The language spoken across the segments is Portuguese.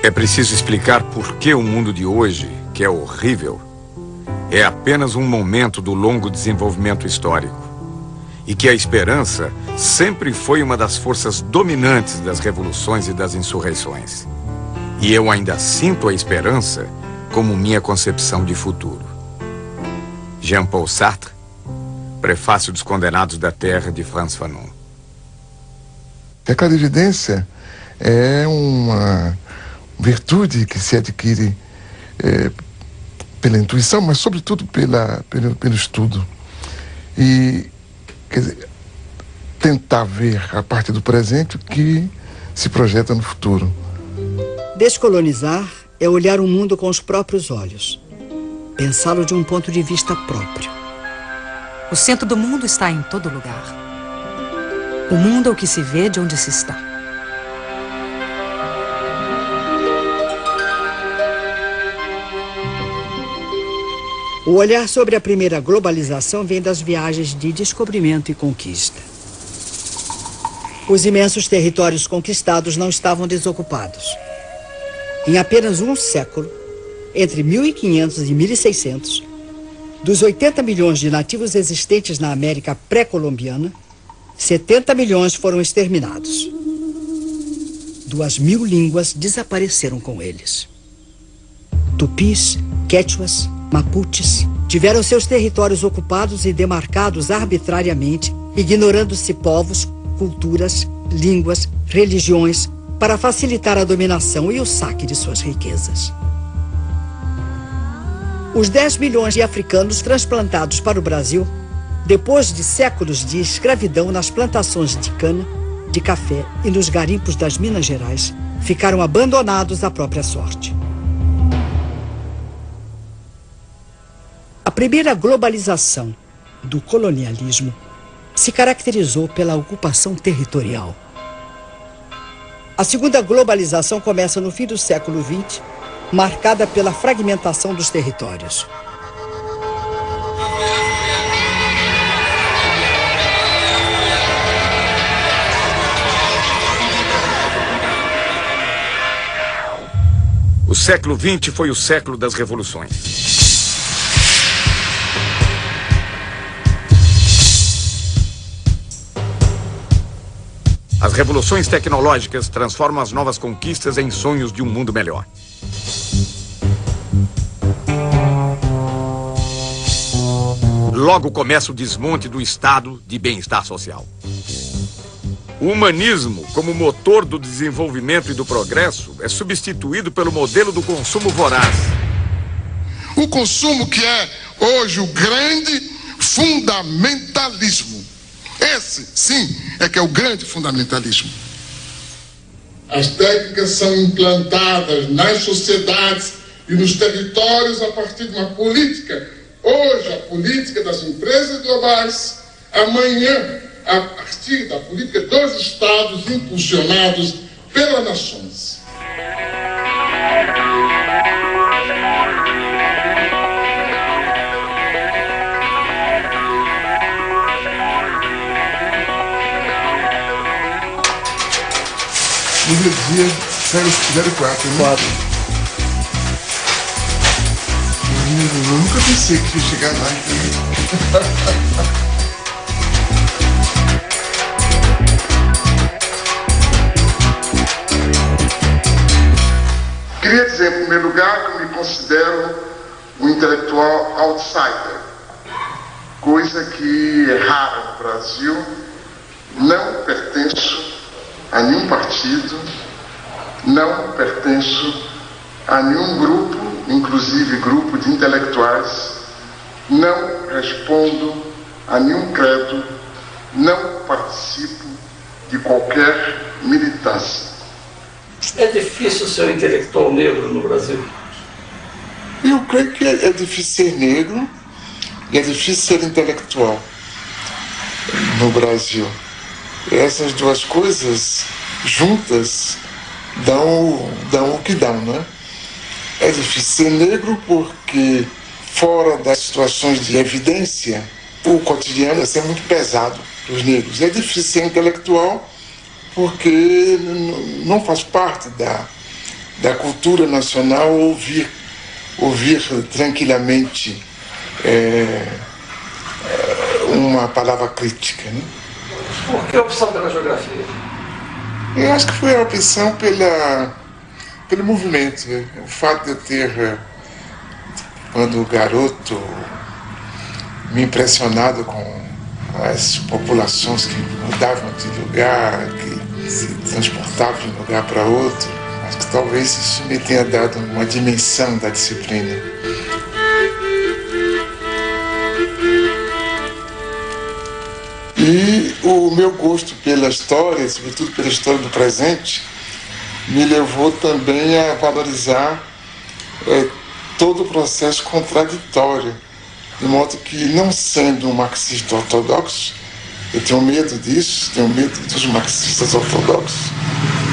É preciso explicar por que o mundo de hoje, que é horrível, é apenas um momento do longo desenvolvimento histórico. E que a esperança sempre foi uma das forças dominantes das revoluções e das insurreições. E eu ainda sinto a esperança como minha concepção de futuro. Jean-Paul Sartre, Prefácio dos Condenados da Terra, de Frantz Fanon. A clarividência é uma virtude que se adquire pela intuição, mas sobretudo pelo estudo. E, quer dizer, tentar ver a partir do presente o que se projeta no futuro. Descolonizar é olhar o mundo com os próprios olhos. Pensá-lo de um ponto de vista próprio. O centro do mundo está em todo lugar. O mundo é o que se vê de onde se está. O olhar sobre a primeira globalização vem das viagens de descobrimento e conquista. Os imensos territórios conquistados não estavam desocupados. Em apenas um século, entre 1500 e 1600, dos 80 milhões de nativos existentes na América pré-colombiana, 70 milhões foram exterminados. 2.000 línguas desapareceram com eles. Tupis, quechuas, mapuches tiveram seus territórios ocupados e demarcados arbitrariamente, ignorando-se povos, culturas, línguas, religiões, para facilitar a dominação e o saque de suas riquezas. Os 10 milhões de africanos transplantados para o Brasil, depois de séculos de escravidão nas plantações de cana, de café e nos garimpos das Minas Gerais, ficaram abandonados à própria sorte. A primeira globalização do colonialismo se caracterizou pela ocupação territorial. A segunda globalização começa no fim do século XX, marcada pela fragmentação dos territórios. O século XX foi o século das revoluções. As revoluções tecnológicas transformam as novas conquistas em sonhos de um mundo melhor. Logo começa o desmonte do estado de bem-estar social. O humanismo, como motor do desenvolvimento e do progresso, é substituído pelo modelo do consumo voraz. O consumo que é hoje o grande fundamentalismo. Esse, sim, é que é o grande fundamentalismo. As técnicas são implantadas nas sociedades e nos territórios a partir de uma política. Hoje, a política das empresas globais. Amanhã, a partir da política dos Estados impulsionados pelas nações. No dia 04, né? 4. Eu nunca pensei que ia chegar lá. Queria dizer, em primeiro lugar, que eu me considero um intelectual outsider, coisa que é rara no Brasil. Não pertenço a nenhum partido, não pertenço a nenhum grupo, inclusive grupo de intelectuais, não respondo a nenhum credo, não participo de qualquer militância. É difícil ser um intelectual negro no Brasil? Eu creio que é difícil ser negro e é difícil ser intelectual no Brasil. Essas duas coisas juntas dão o que dão, né? É difícil ser negro porque, fora das situações de evidência, o cotidiano é muito pesado para os negros. É difícil ser intelectual porque não faz parte da cultura nacional ouvir tranquilamente uma palavra crítica, né? Por que a opção pela geografia? Eu acho que foi a opção pelo movimento. O fato de eu ter, quando garoto, me impressionado com as populações que mudavam de lugar, que se transportavam de um lugar para outro. Acho que talvez isso me tenha dado uma dimensão da disciplina. E o meu gosto pela história, sobretudo pela história do presente, me levou também a valorizar todo o processo contraditório. De modo que, não sendo um marxista ortodoxo, eu tenho medo disso, tenho medo dos marxistas ortodoxos,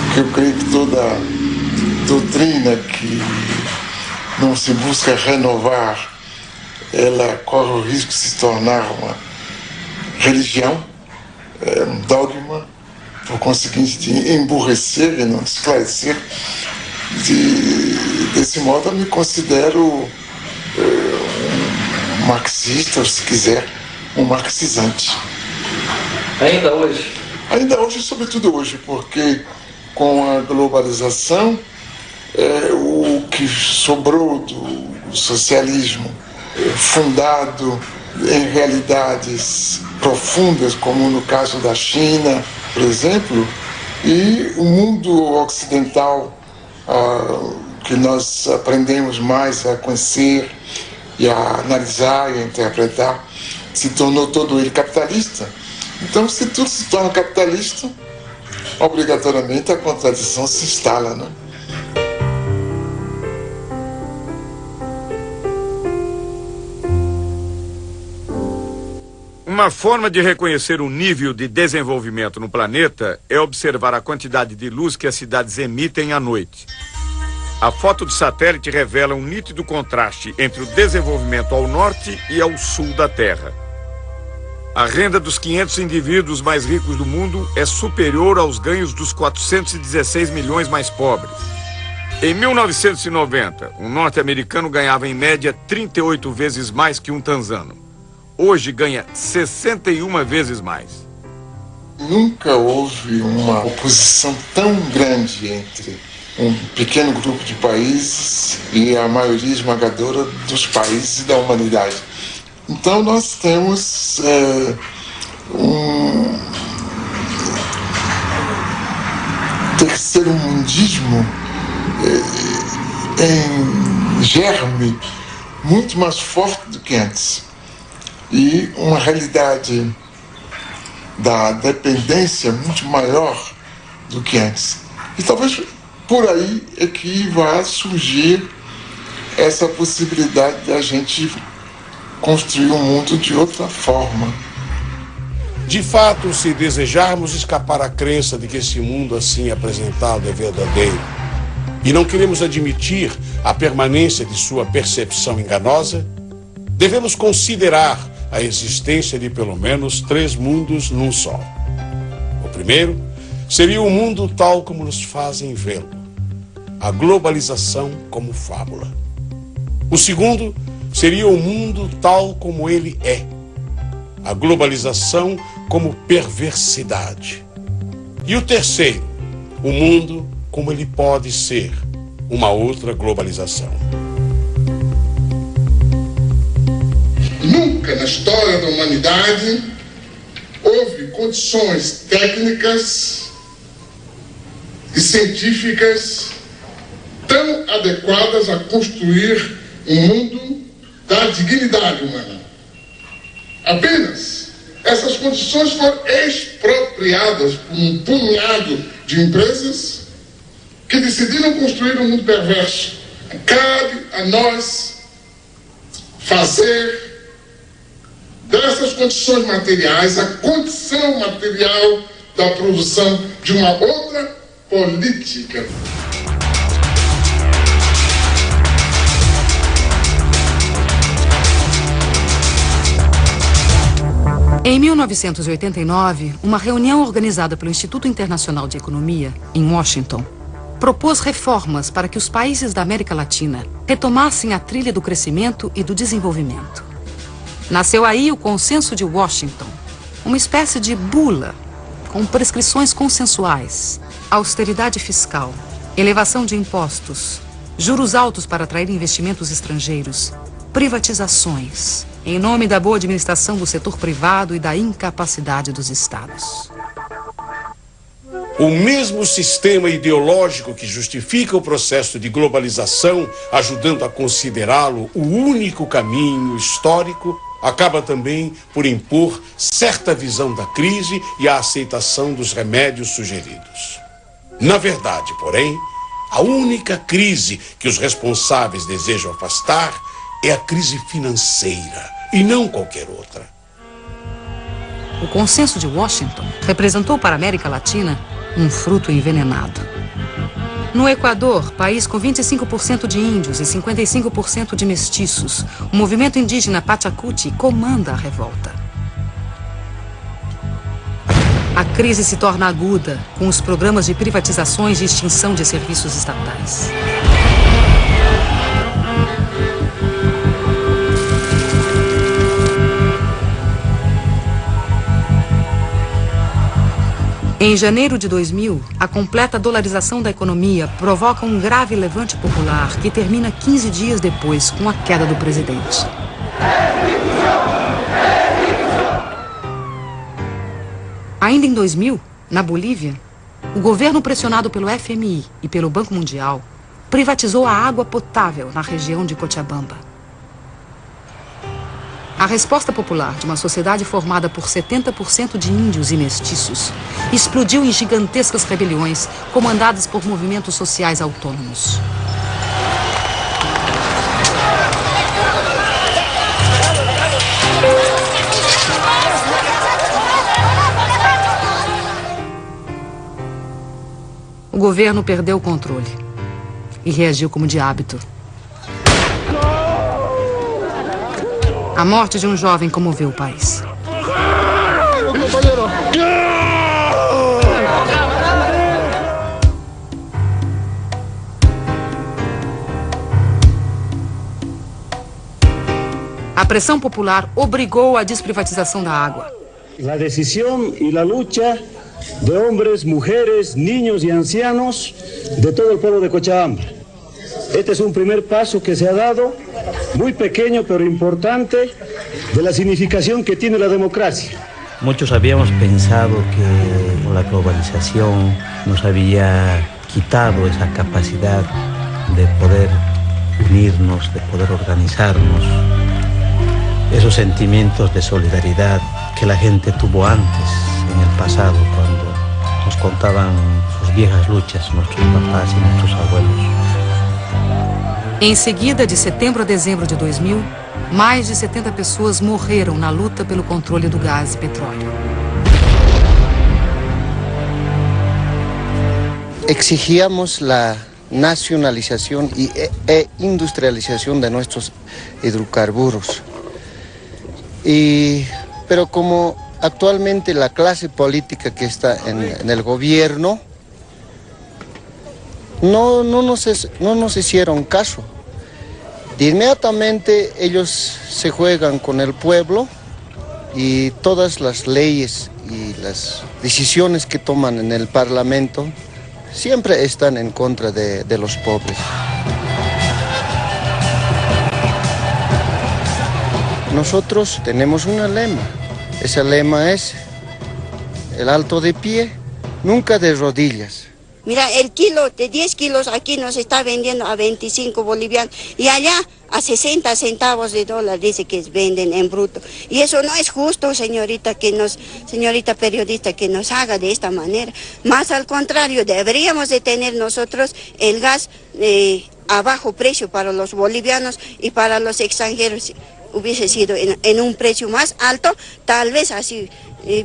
porque eu creio que toda doutrina que não se busca renovar, ela corre o risco de se tornar uma religião, um dogma, por conseguinte de emburrecer e não esclarecer. Desse modo eu me considero marxista, ou se quiser, um marxizante. Ainda hoje? Ainda hoje, sobretudo hoje, porque com a globalização, o que sobrou do socialismo, fundado em realidades profundas, como no caso da China, por exemplo, e o mundo ocidental, que nós aprendemos mais a conhecer e a analisar e a interpretar, se tornou todo ele capitalista. Então, se tudo se torna capitalista, obrigatoriamente a contradição se instala, né? Uma forma de reconhecer o nível de desenvolvimento no planeta é observar a quantidade de luz que as cidades emitem à noite. A foto de satélite revela um nítido contraste entre o desenvolvimento ao norte e ao sul da Terra. A renda dos 500 indivíduos mais ricos do mundo é superior aos ganhos dos 416 milhões mais pobres. Em 1990, um norte-americano ganhava em média 38 vezes mais que um tanzano. Hoje ganha 61 vezes mais. Nunca houve uma oposição tão grande entre um pequeno grupo de países e a maioria esmagadora dos países da humanidade. Então nós temos um terceiro-mundismo em germe muito mais forte do que antes. E uma realidade da dependência muito maior do que antes. E talvez por aí é que vai surgir essa possibilidade de a gente construir um mundo de outra forma. De fato, se desejarmos escapar à crença de que esse mundo assim apresentado é verdadeiro e não queremos admitir a permanência de sua percepção enganosa, devemos considerar a existência de pelo menos 3 mundos num só. O primeiro seria o mundo tal como nos fazem vê-lo, a globalização como fábula. O segundo seria o mundo tal como ele é, a globalização como perversidade. E o terceiro, o mundo como ele pode ser, uma outra globalização. Nunca na história da humanidade houve condições técnicas e científicas tão adequadas a construir um mundo da dignidade humana. Apenas essas condições foram expropriadas por um punhado de empresas que decidiram construir um mundo perverso. Cabe a nós fazer dessas condições materiais a condição material da produção de uma outra política. Em 1989, uma reunião organizada pelo Instituto Internacional de Economia, em Washington, propôs reformas para que os países da América Latina retomassem a trilha do crescimento e do desenvolvimento. Nasceu aí o Consenso de Washington, uma espécie de bula com prescrições consensuais, austeridade fiscal, elevação de impostos, juros altos para atrair investimentos estrangeiros, privatizações, em nome da boa administração do setor privado e da incapacidade dos estados. O mesmo sistema ideológico que justifica o processo de globalização, ajudando a considerá-lo o único caminho histórico, acaba também por impor certa visão da crise e a aceitação dos remédios sugeridos. Na verdade, porém, a única crise que os responsáveis desejam afastar é a crise financeira, e não qualquer outra. O Consenso de Washington representou para a América Latina um fruto envenenado. No Equador, país com 25% de índios e 55% de mestiços, o movimento indígena Pachacuti comanda a revolta. A crise se torna aguda com os programas de privatizações e extinção de serviços estatais. Em janeiro de 2000, a completa dolarização da economia provoca um grave levante popular que termina 15 dias depois com a queda do presidente. Ainda em 2000, na Bolívia, o governo pressionado pelo FMI e pelo Banco Mundial privatizou a água potável na região de Cochabamba. A resposta popular de uma sociedade formada por 70% de índios e mestiços explodiu em gigantescas rebeliões comandadas por movimentos sociais autônomos. O governo perdeu o controle e reagiu como de hábito. A morte de um jovem comoveu o país. A pressão popular obrigou a desprivatização da água. A decisão e a luta de homens, mulheres, niños e ancianos de todo o povo de Cochabamba. Este es un primer paso que se ha dado, muy pequeño pero importante, de la significación que tiene la democracia. Muchos habíamos pensado que la globalización nos había quitado esa capacidad de poder unirnos, de poder organizarnos, esos sentimientos de solidaridad que la gente tuvo antes, en el pasado, cuando nos contaban sus viejas luchas, nuestros papás y nuestros abuelos. Em seguida, de setembro a dezembro de 2000, mais de 70 pessoas morreram na luta pelo controle do gás e petróleo. Exigíamos la nacionalización e industrialización de nuestros hidrocarburos. Pero como actualmente la clase política que está en el gobierno no nos hicieron caso. De inmediatamente ellos se juegan con el pueblo y todas las leyes y las decisiones que toman en el Parlamento siempre están en contra de los pobres. Nosotros tenemos un lema. Ese lema es el alto de pie, nunca de rodillas. Mira, el kilo de 10 kilos aquí nos está vendiendo a 25 bolivianos y allá a 60 centavos de dólar dice que venden en bruto. Y eso no es justo, señorita periodista, que nos haga de esta manera. Más al contrario, deberíamos de tener nosotros el gas a bajo precio para los bolivianos y para los extranjeros. Hubiese sido en un precio más alto, tal vez así.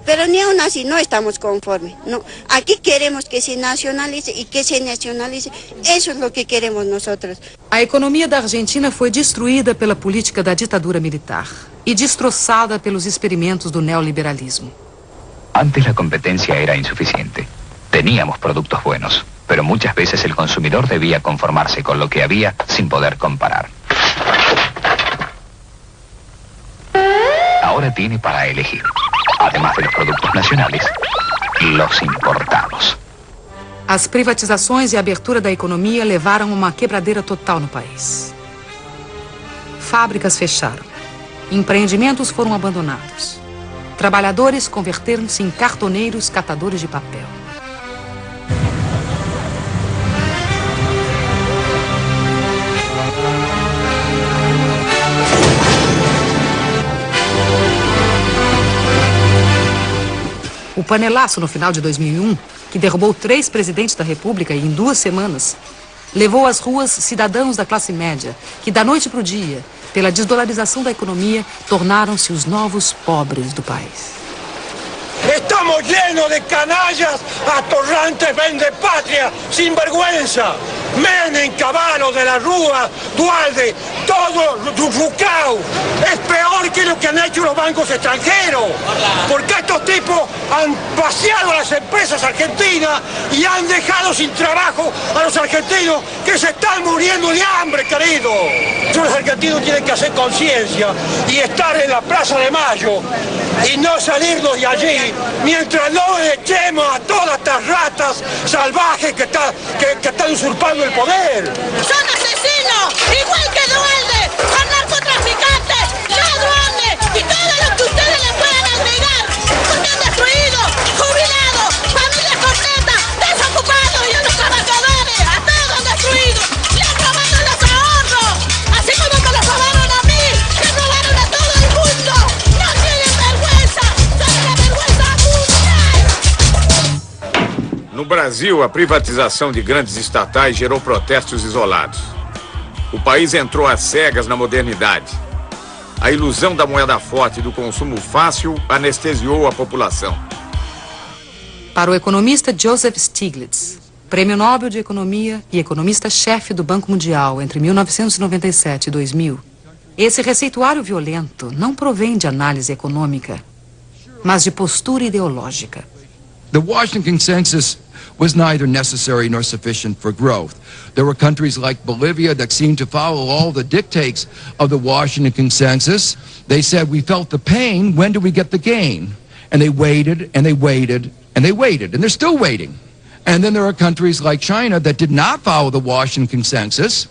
Pero ni aún así no estamos conformes. No. Aquí queremos que se nacionalice y que se nacionalice. Eso es lo que queremos nosotros. A economia da Argentina foi destruída pela política da ditadura militar e destroçada pelos experimentos do neoliberalismo. Antes la competencia era insuficiente. Teníamos productos buenos. pero muchas veces el consumidor debía conformarse con lo que había sin poder comparar. Ahora tiene para elegir, además de los productos nacionales, los importados. As privatizações e a abertura da economia levaram a uma quebradeira total no país. Fábricas fecharam. Empreendimentos foram abandonados. Trabalhadores converteram-se em cartoneiros catadores de papel. O panelaço no final de 2001, que derrubou 3 presidentes da República em 2 semanas, levou às ruas cidadãos da classe média, que da noite para o dia, pela desdolarização da economia, tornaram-se os novos pobres do país. Estamos llenos de canallas, atorrantes, vendepatria, sinvergüenza. Menem, Cavallo, de la Rúa, Dualde, todo Rucao. Es peor que lo que han hecho los bancos extranjeros. Porque estos tipos han vaciado las empresas argentinas y han dejado sin trabajo a los argentinos que se están muriendo de hambre, querido. Los argentinos tienen que hacer conciencia y estar en la Plaza de Mayo y no salirnos de allí mientras no echemos a todas estas ratas salvajes que están usurpando el poder. Son asesinos, igual que Dualde, son narcotraficantes, ladrones y todo lo que ustedes le puedan agregar, porque han destruido jubilados, familias completas, desocupados y a los trabajadores, a todos han destruido, le han robado los ahorros, así como me los robaron a mí, que robaron a todo el mundo. No tienen vergüenza, son la vergüenza mundial. No Brasil, a privatização de grandes estatais gerou protestos isolados. O país entrou às cegas na modernidade. A ilusão da moeda forte e do consumo fácil anestesiou a população. Para o economista Joseph Stiglitz, Prêmio Nobel de Economia e economista-chefe do Banco Mundial entre 1997 e 2000, esse receituário violento não provém de análise econômica, mas de postura ideológica. The Washington Consensus was neither necessary nor sufficient for growth. There were countries like Bolivia that seemed to follow all the dictates of the Washington Consensus. They said, we felt the pain, when do we get the gain? And they waited, and they waited, and they waited, and they're still waiting. And then there are countries like China that did not follow the Washington Consensus,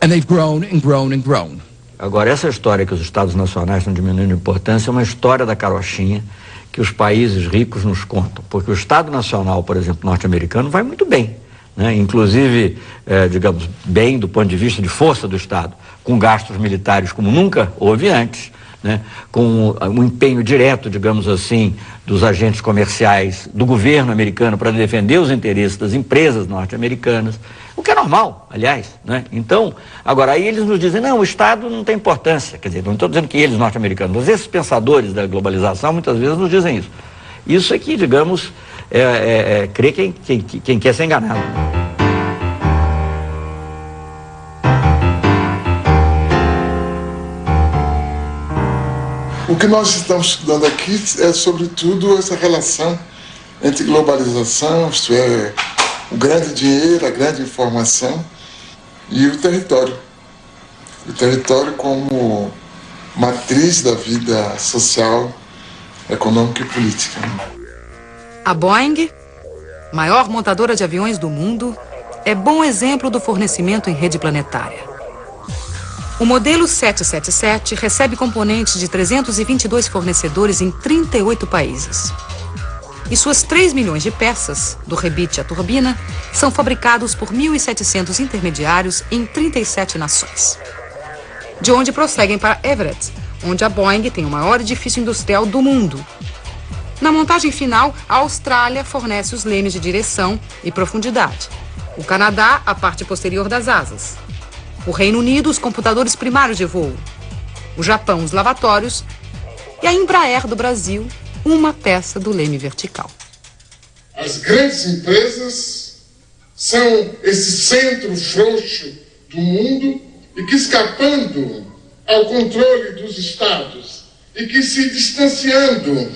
and they've grown and grown and grown. Agora, essa história que os Estados Nacionais estão diminuindo de importância é uma história da carochinha que os países ricos nos contam, porque o Estado Nacional, por exemplo, norte-americano, vai muito bem, né? Inclusive, digamos, bem do ponto de vista de força do Estado, com gastos militares como nunca houve antes, né? Com um empenho direto, digamos assim, dos agentes comerciais do governo americano para defender os interesses das empresas norte-americanas, o que é normal, aliás, né? Então, agora aí eles nos dizem, não, o Estado não tem importância, quer dizer, não estou dizendo que eles norte-americanos, mas esses pensadores da globalização muitas vezes nos dizem isso. Isso é que, digamos, crê quem quer ser enganado. O que nós estamos estudando aqui é, sobretudo, essa relação entre globalização, isto é, o grande dinheiro, a grande informação e o território. O território como matriz da vida social, econômica e política. A Boeing, maior montadora de aviões do mundo, é bom exemplo do fornecimento em rede planetária. O modelo 777 recebe componentes de 322 fornecedores em 38 países. E suas 3 milhões de peças, do rebite à turbina, são fabricados por 1.700 intermediários em 37 nações. De onde prosseguem para Everett, onde a Boeing tem o maior edifício industrial do mundo. Na montagem final, a Austrália fornece os lemes de direção e profundidade. O Canadá, a parte posterior das asas. O Reino Unido, os computadores primários de voo. O Japão, os lavatórios. E a Embraer do Brasil, uma peça do leme vertical. As grandes empresas são esse centro frouxo do mundo e que, escapando ao controle dos estados e que se distanciando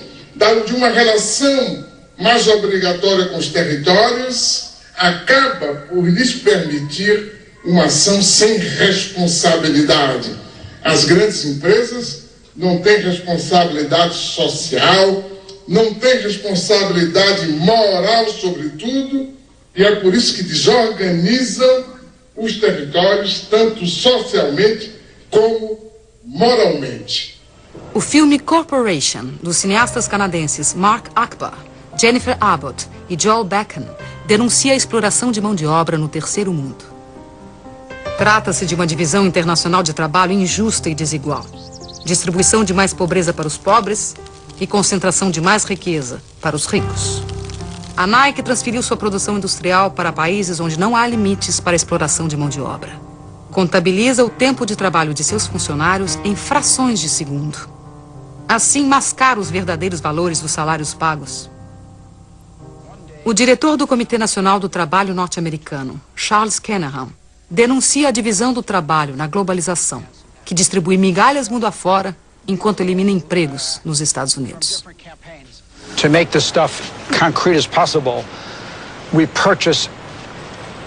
de uma relação mais obrigatória com os territórios, acaba por lhes permitir uma ação sem responsabilidade. As grandes empresas não têm responsabilidade social, não têm responsabilidade moral, sobretudo, e é por isso que desorganizam os territórios, tanto socialmente como moralmente. O filme Corporation, dos cineastas canadenses Mark Akbar, Jennifer Abbott e Joel Beckham, denuncia a exploração de mão de obra no terceiro mundo. Trata-se de uma divisão internacional de trabalho injusta e desigual. Distribuição de mais pobreza para os pobres e concentração de mais riqueza para os ricos. A Nike transferiu sua produção industrial para países onde não há limites para a exploração de mão de obra. Contabiliza o tempo de trabalho de seus funcionários em frações de segundo. Assim, mascara os verdadeiros valores dos salários pagos. O diretor do Comitê Nacional do Trabalho norte-americano, Charles Kanahan, denuncia a divisão do trabalho na globalização, que distribui migalhas mundo afora enquanto elimina empregos nos Estados Unidos. To make this stuff concrete as possible, we purchase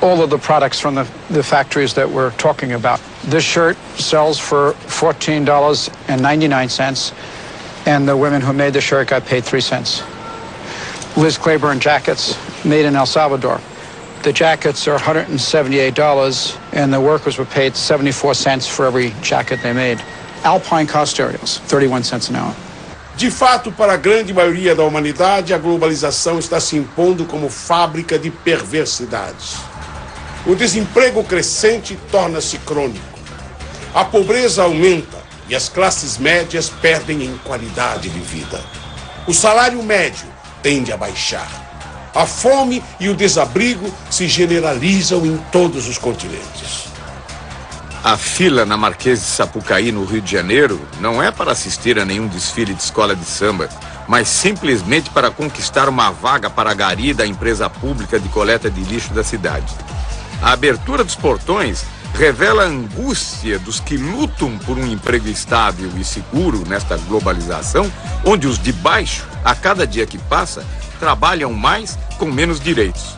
all of the products from the factories that we're talking about. This shirt sells for $14.99, and the women who made the shirt got paid 3 cents. Liz Claiborne jackets made in El Salvador. The jackets are $178, and the workers were paid 74 cents for every jacket they made. Alpine car stereos, 31 cents an hour. De fato, para a grande maioria da humanidade, a globalização está se impondo como fábrica de perversidades. O desemprego crescente torna-se crônico. A pobreza aumenta e as classes médias perdem em qualidade de vida. O salário médio tende a baixar. A fome e o desabrigo se generalizam em todos os continentes. A fila na Marquês de Sapucaí, no Rio de Janeiro, não é para assistir a nenhum desfile de escola de samba, mas simplesmente para conquistar uma vaga para a gari da empresa pública de coleta de lixo da cidade. A abertura dos portões revela a angústia dos que lutam por um emprego estável e seguro nesta globalização, onde os de baixo, a cada dia que passa, trabalham mais com menos direitos.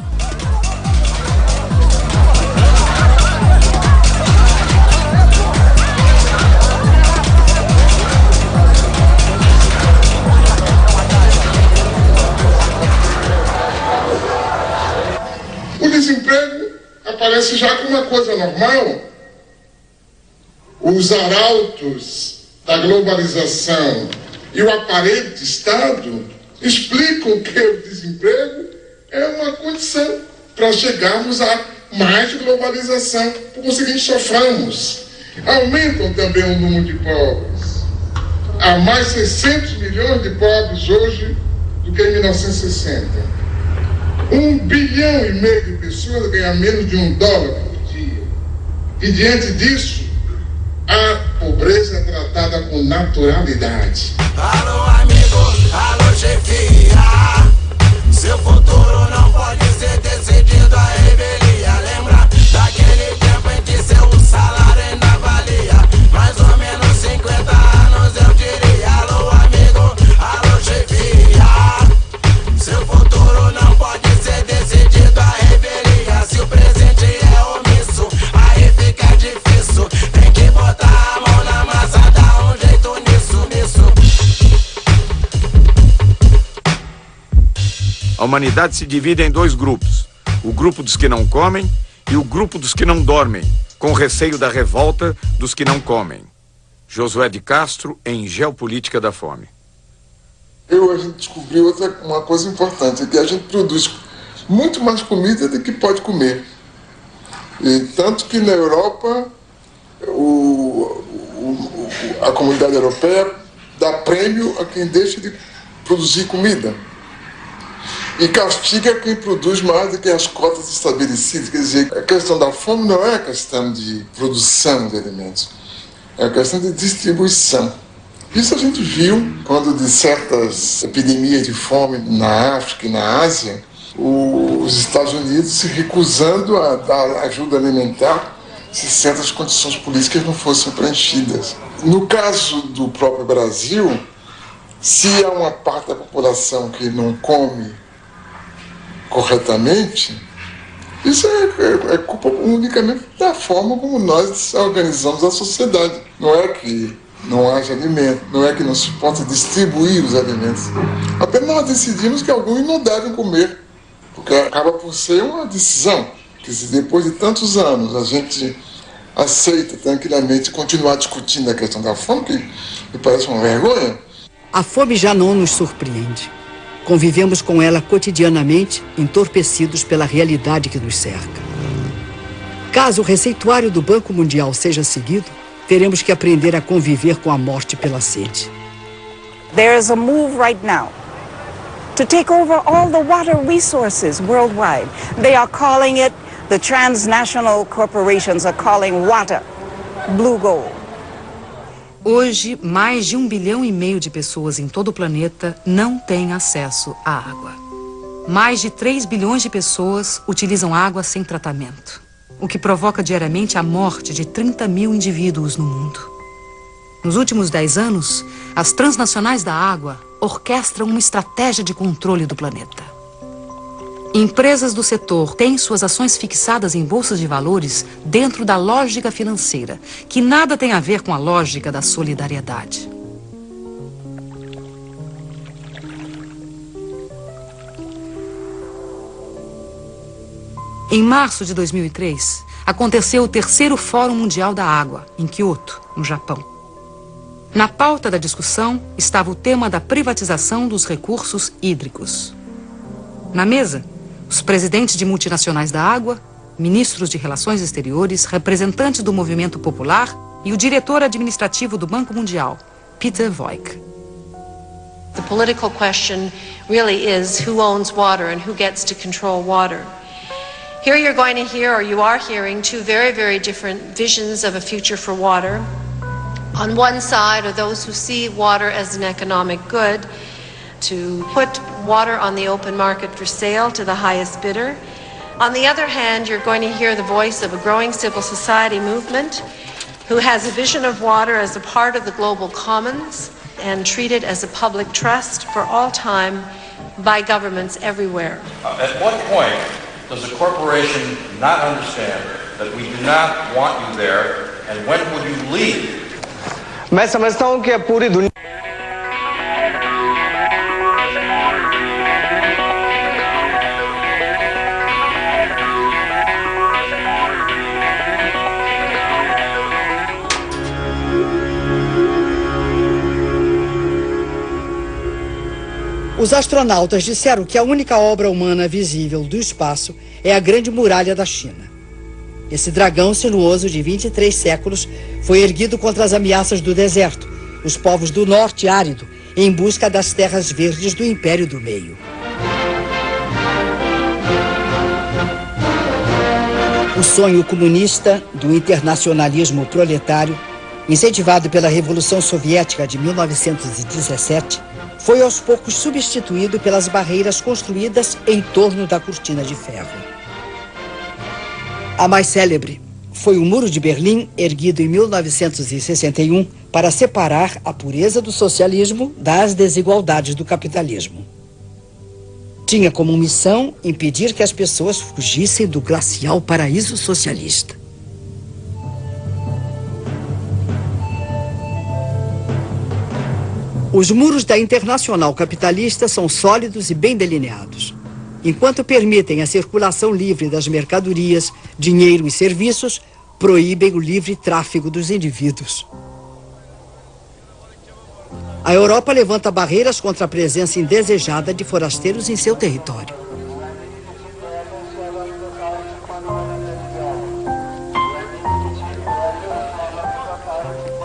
O desemprego aparece já como uma coisa normal. Os arautos da globalização e o aparelho de Estado explicam que o desemprego é uma condição para chegarmos a mais globalização. Por conseguinte, soframos. Aumentam também o número de pobres. Há mais 600 milhões de pobres hoje do que em 1960. 1,5 bilhão de pessoas ganham menos de $1 por dia. E diante disso, a pobreza é tratada com naturalidade. Alô, amigo, alô, chefia. Seu futuro não pode ser decidido a revelia. Lembra daquele tempo em que seu salário ainda valia mais ou menos 50 anos, eu diria. Alô, amigo, alô, chefia. Seu futuro não pode ser decidido a revelia. Se o presente é omisso, aí fica difícil. Tem que botar a mão na massa, dar um jeito nisso. A humanidade se divide em 2 grupos. O grupo dos que não comem e o grupo dos que não dormem, com receio da revolta dos que não comem. Josué de Castro, em Geopolítica da Fome. A gente descobriu uma coisa importante, que a gente produz muito mais comida do que pode comer. E tanto que na Europa, a comunidade europeia dá prêmio a quem deixa de produzir comida. E castiga quem produz mais do que as cotas estabelecidas. Quer dizer, a questão da fome não é a questão de produção de alimentos, é a questão de distribuição. Isso a gente viu quando de certas epidemias de fome na África e na Ásia, os Estados Unidos se recusando a dar ajuda alimentar se certas condições políticas não fossem preenchidas. No caso do próprio Brasil, se há uma parte da população que não come corretamente, Isso é culpa unicamente da forma como nós organizamos a sociedade. Não é que não haja alimento, não é que não se possa distribuir os alimentos. Apenas nós decidimos que alguns não devem comer, porque acaba por ser uma decisão, que se depois de tantos anos a gente aceita tranquilamente continuar discutindo a questão da fome, que me parece uma vergonha. A fome já não nos surpreende. Convivemos com ela cotidianamente, entorpecidos pela realidade que nos cerca. Caso o receituário do Banco Mundial seja seguido, teremos que aprender a conviver com a morte pela sede. There is a move right now to take over all the water resources worldwide. They are calling it, the transnational corporations are calling water blue gold. Hoje, mais de 1,5 bilhão de pessoas em todo o planeta não têm acesso à água. Mais de 3 bilhões de pessoas utilizam água sem tratamento, o que provoca diariamente a morte de 30 mil indivíduos no mundo. Nos últimos 10 anos, as transnacionais da água orquestram uma estratégia de controle do planeta. Empresas do setor têm suas ações fixadas em bolsas de valores dentro da lógica financeira, que nada tem a ver com a lógica da solidariedade. Em março de 2003, aconteceu o 3º Fórum Mundial da Água, em Kyoto, no Japão. Na pauta da discussão estava o tema da privatização dos recursos hídricos. Na mesa, os presidentes de multinacionais da água, ministros de relações exteriores, representantes do movimento popular e o diretor administrativo do Banco Mundial, Peter Voigt. The political question really is who owns water and who gets to control water. Here you're going to hear, or you are hearing, two very, very different visions of a future for water. On one side are those who see water as an economic good, to put water on the open market for sale to the highest bidder. On the other hand, you're going to hear the voice of a growing civil society movement who has a vision of water as a part of the global commons and treated as a public trust for all time by governments everywhere. At what point does a corporation not understand that we do not want you there, and when would you leave? मैं समझता हूं कि पूरी दुनिया Os astronautas disseram que a única obra humana visível do espaço é a Grande Muralha da China. Esse dragão sinuoso de 23 séculos foi erguido contra as ameaças do deserto, os povos do norte árido, em busca das terras verdes do Império do Meio. O sonho comunista do internacionalismo proletário, incentivado pela Revolução Soviética de 1917, foi aos poucos substituído pelas barreiras construídas em torno da cortina de ferro. A mais célebre foi o Muro de Berlim, erguido em 1961 para separar a pureza do socialismo das desigualdades do capitalismo. Tinha como missão impedir que as pessoas fugissem do glacial paraíso socialista. Os muros da Internacional Capitalista são sólidos e bem delineados. Enquanto permitem a circulação livre das mercadorias, dinheiro e serviços, proíbem o livre tráfego dos indivíduos. A Europa levanta barreiras contra a presença indesejada de forasteiros em seu território.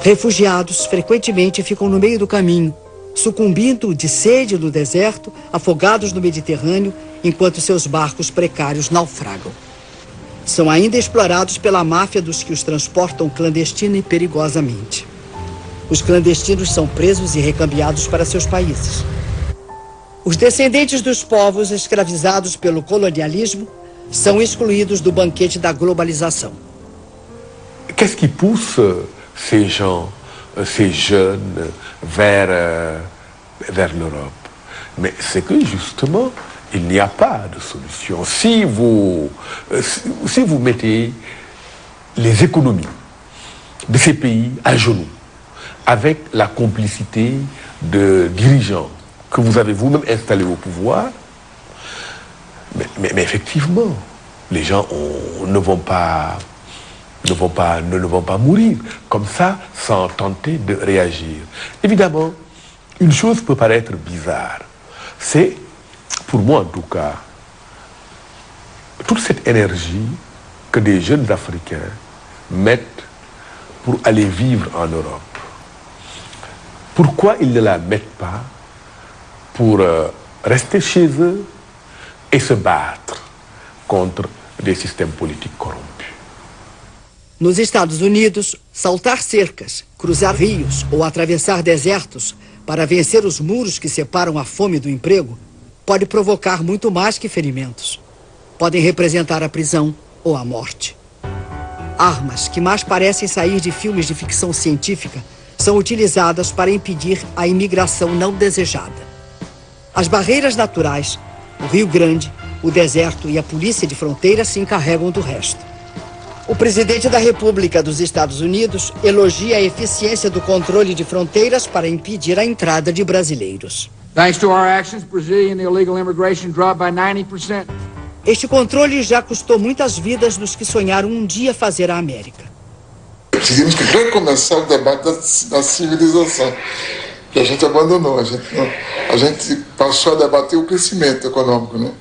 Refugiados frequentemente ficam no meio do caminho, sucumbindo de sede no deserto, afogados no Mediterrâneo, enquanto seus barcos precários naufragam. São ainda explorados pela máfia dos que os transportam clandestina e perigosamente. Os clandestinos são presos e recambiados para seus países. Os descendentes dos povos escravizados pelo colonialismo são excluídos do banquete da globalização. Qu'est-ce qui pousse ces gens, ces jeunes, vers l'Europe? Mais c'est que justement, il n'y a pas de solution. Si vous mettez les économies de ces pays à genoux, avec la complicité de dirigeants que vous avez vous-même installés au pouvoir, mais effectivement, les gens ne vont pas mourir comme ça sans tenter de réagir. Évidemment, une chose peut paraître bizarre, c'est, pour moi en tout cas, toute cette énergie que des jeunes Africains mettent pour aller vivre en Europe. Pourquoi ils ne la mettent pas pour rester chez eux e se battre contra des sistemas políticos corrompidos? Nos Estados Unidos, saltar cercas, cruzar rios ou atravessar desertos para vencer os muros que separam a fome do emprego pode provocar muito mais que ferimentos. Podem representar a prisão ou a morte. Armas que mais parecem sair de filmes de ficção científica são utilizadas para impedir a imigração não desejada. As barreiras naturais, o Rio Grande, o deserto e a polícia de fronteira se encarregam do resto. O presidente da República dos Estados Unidos elogia a eficiência do controle de fronteiras para impedir a entrada de brasileiros. Thanks to our actions, Brazilian illegal immigration dropped by 90%. Este controle já custou muitas vidas dos que sonharam um dia fazer a América. Tivemos que recomeçar o debate da civilização, que a gente abandonou. A gente passou a debater o crescimento econômico, né?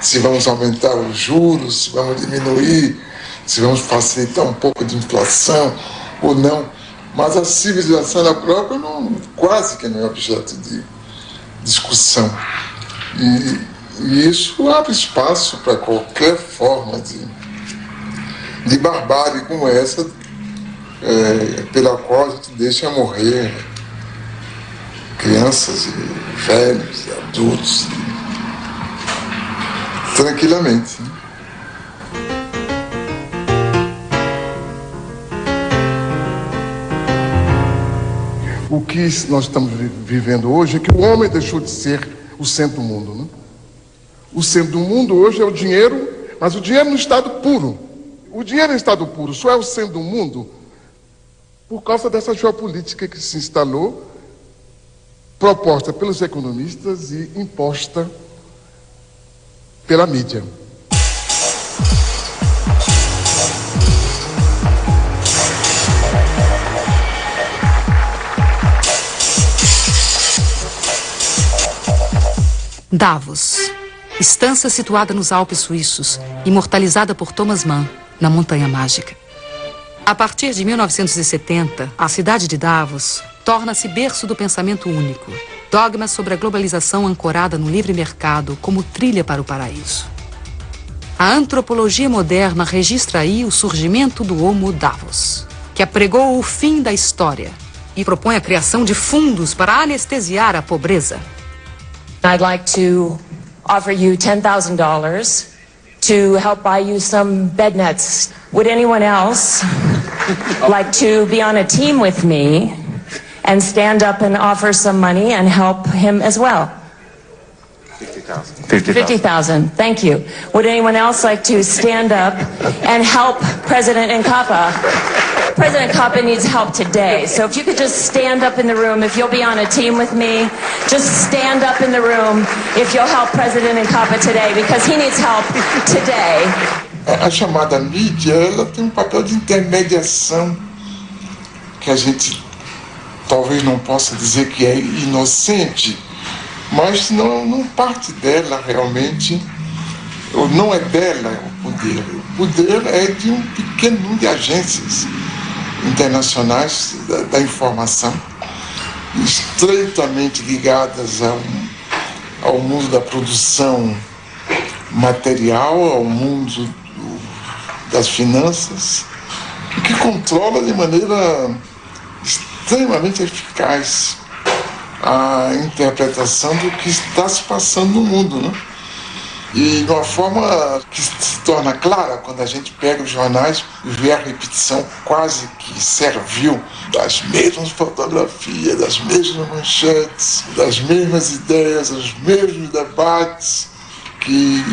Se vamos aumentar os juros, se vamos diminuir, se vamos facilitar um pouco de inflação ou não. Mas a civilização na própria quase que não é objeto de discussão. E isso abre espaço para qualquer forma de barbárie como essa, pela qual a gente deixa morrer crianças e velhos e adultos tranquilamente. O que nós estamos vivendo hoje é que o homem deixou de ser o centro do mundo, né? O centro do mundo hoje é o dinheiro, mas o dinheiro no estado puro. O dinheiro em estado puro só é o centro do mundo por causa dessa geopolítica que se instalou, proposta pelos economistas e imposta pela mídia. Davos, estância situada nos Alpes suíços, imortalizada por Thomas Mann, na Montanha Mágica. A partir de 1970, a cidade de Davos torna-se berço do pensamento único, dogma sobre a globalização ancorada no livre mercado como trilha para o paraíso. A antropologia moderna registra aí o surgimento do Homo Davos, que apregou o fim da história e propõe a criação de fundos para anestesiar a pobreza. I'd like to offer you $10,000 to help buy you some bed nets. Would anyone else like to be on a team with me and stand up and offer some money and help him as well? 50,000. 50,000. Thank you. Would anyone else like to stand up and help President Nkapa? President Nkapa needs help today. So if you could just stand up in the room, if you'll be on a team with me, just stand up in the room if you'll help President Nkapa today, because he needs help today. A chamada mídia, ela tem um papel de intermediação que a gente talvez não possa dizer que é inocente, mas não parte dela realmente, ou não é dela o poder. O poder é de um pequeno número de agências internacionais da informação, estreitamente ligadas ao mundo da produção material, ao mundo das finanças, e que controla de maneira extremamente eficaz a interpretação do que está se passando no mundo, né? E de uma forma que se torna clara quando a gente pega os jornais e vê a repetição quase que servil das mesmas fotografias, das mesmas manchetes, das mesmas ideias, dos mesmos debates, que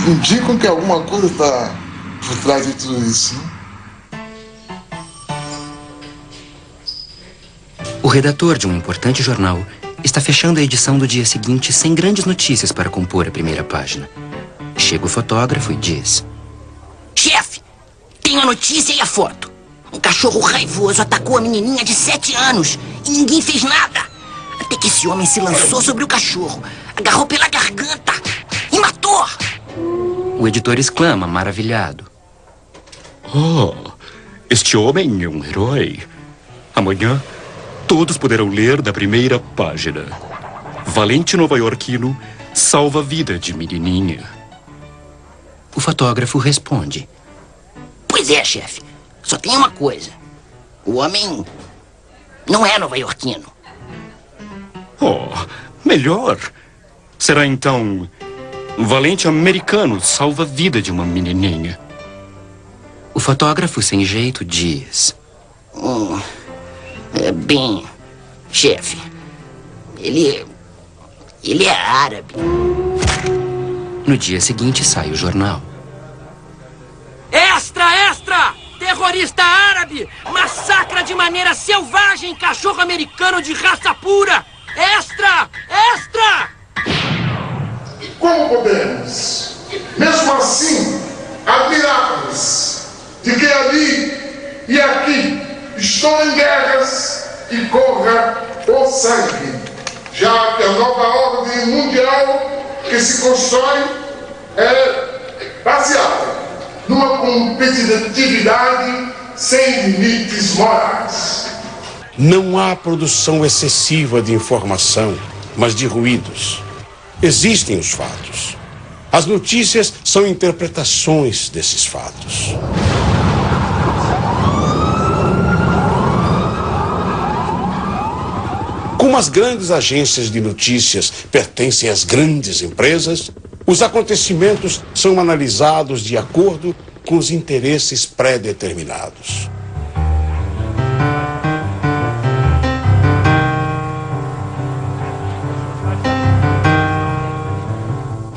indicam que alguma coisa está por trás de tudo isso. Né? O redator de um importante jornal está fechando a edição do dia seguinte sem grandes notícias para compor a primeira página. Chega o fotógrafo e diz: Chefe, tenho a notícia e a foto. Um cachorro raivoso atacou a menininha de 7 anos e ninguém fez nada. Até que esse homem se lançou sobre o cachorro, agarrou pela garganta e matou. O editor exclama, maravilhado: Oh, este homem é um herói. Amanhã, todos poderão ler da primeira página. Valente nova-iorquino salva a vida de menininha. O fotógrafo responde: Pois é, chefe. Só tem uma coisa. O homem não é nova-iorquino. Oh, melhor. Será então um valente americano salva a vida de uma menininha. O fotógrafo sem jeito diz: Bem, chefe, ele é árabe. No dia seguinte sai o jornal. Extra, extra! Terrorista árabe massacra de maneira selvagem cachorro americano de raça pura! Extra! Extra! Como podemos, mesmo assim, admirar-nos de que ali e aqui estão em guerras e corra o sangue, já que a nova ordem mundial que se constrói é baseada numa competitividade sem limites morais. Não há produção excessiva de informação, mas de ruídos. Existem os fatos. As notícias são interpretações desses fatos. Como as grandes agências de notícias pertencem às grandes empresas, os acontecimentos são analisados de acordo com os interesses pré-determinados.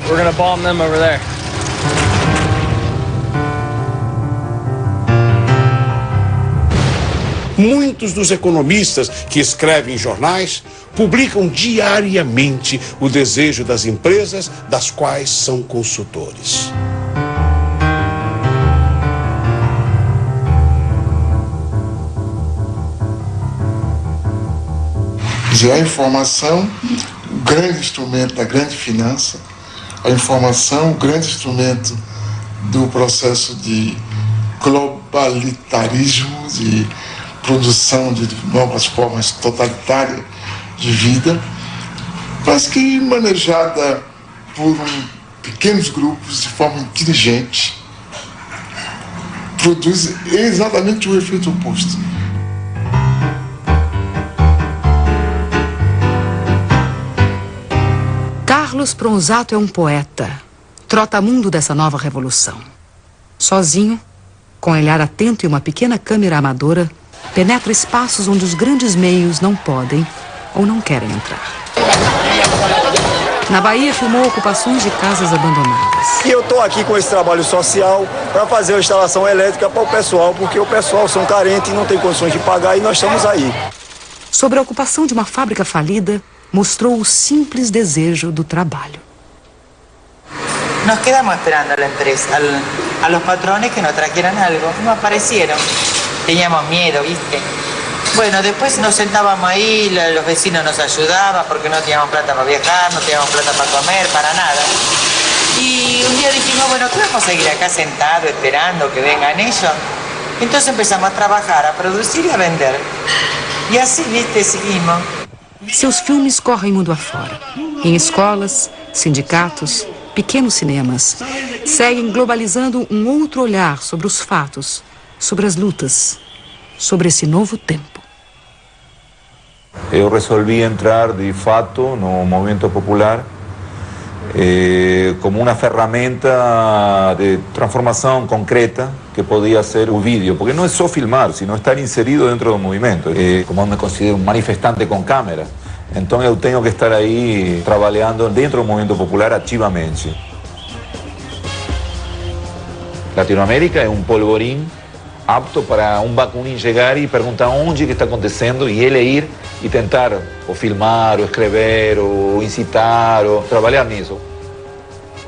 We're gonna bomb them over there. Muitos dos economistas que escrevem jornais publicam diariamente o desejo das empresas das quais são consultores. A informação, o grande instrumento da grande finança, a informação, o grande instrumento do processo de globalitarismo, de produção de novas formas totalitárias de vida, mas que manejada por pequenos grupos de forma inteligente, produz exatamente o efeito oposto. Carlos Pronzato é um poeta, trotamundo dessa nova revolução. Sozinho, com olhar atento e uma pequena câmera amadora, penetra espaços onde os grandes meios não podem ou não querem entrar. Na Bahia, filmou ocupações de casas abandonadas. E eu estou aqui com esse trabalho social para fazer a instalação elétrica para o pessoal, porque o pessoal são carentes e não tem condições de pagar, e nós estamos aí. Sobre a ocupação de uma fábrica falida, mostrou o simples desejo do trabalho. Nos quedamos esperando a la empresa, a los patrones que nos trajeran algo. No aparecieron. Teníamos miedo, ¿viste? Bueno, después nos sentábamos ahí, los vecinos nos ayudaban porque no teníamos plata para viajar, no teníamos plata para comer, para nada. Y un día dijimos, bueno, ¿qué vamos a seguir acá sentados esperando que vengan ellos? Entonces empezamos a trabajar, a producir y a vender. Y así, ¿viste? Seguimos. Seus filmes correm mundo afora. Em escolas, sindicatos, pequenos cinemas, seguem globalizando um outro olhar sobre os fatos, sobre as lutas, sobre esse novo tempo. Eu resolvi entrar de fato no movimento popular como uma ferramenta de transformação concreta que podia ser o vídeo, porque não é só filmar, sino estar inserido dentro do movimento. Como eu me considero um manifestante com câmera, então eu tenho que estar aí trabalhando dentro do movimento popular ativamente. Latinoamérica é um polvorim apto para um Bakunin chegar e perguntar onde que está acontecendo e ele ir e tentar ou filmar, ou escrever, ou incitar, ou trabalhar nisso.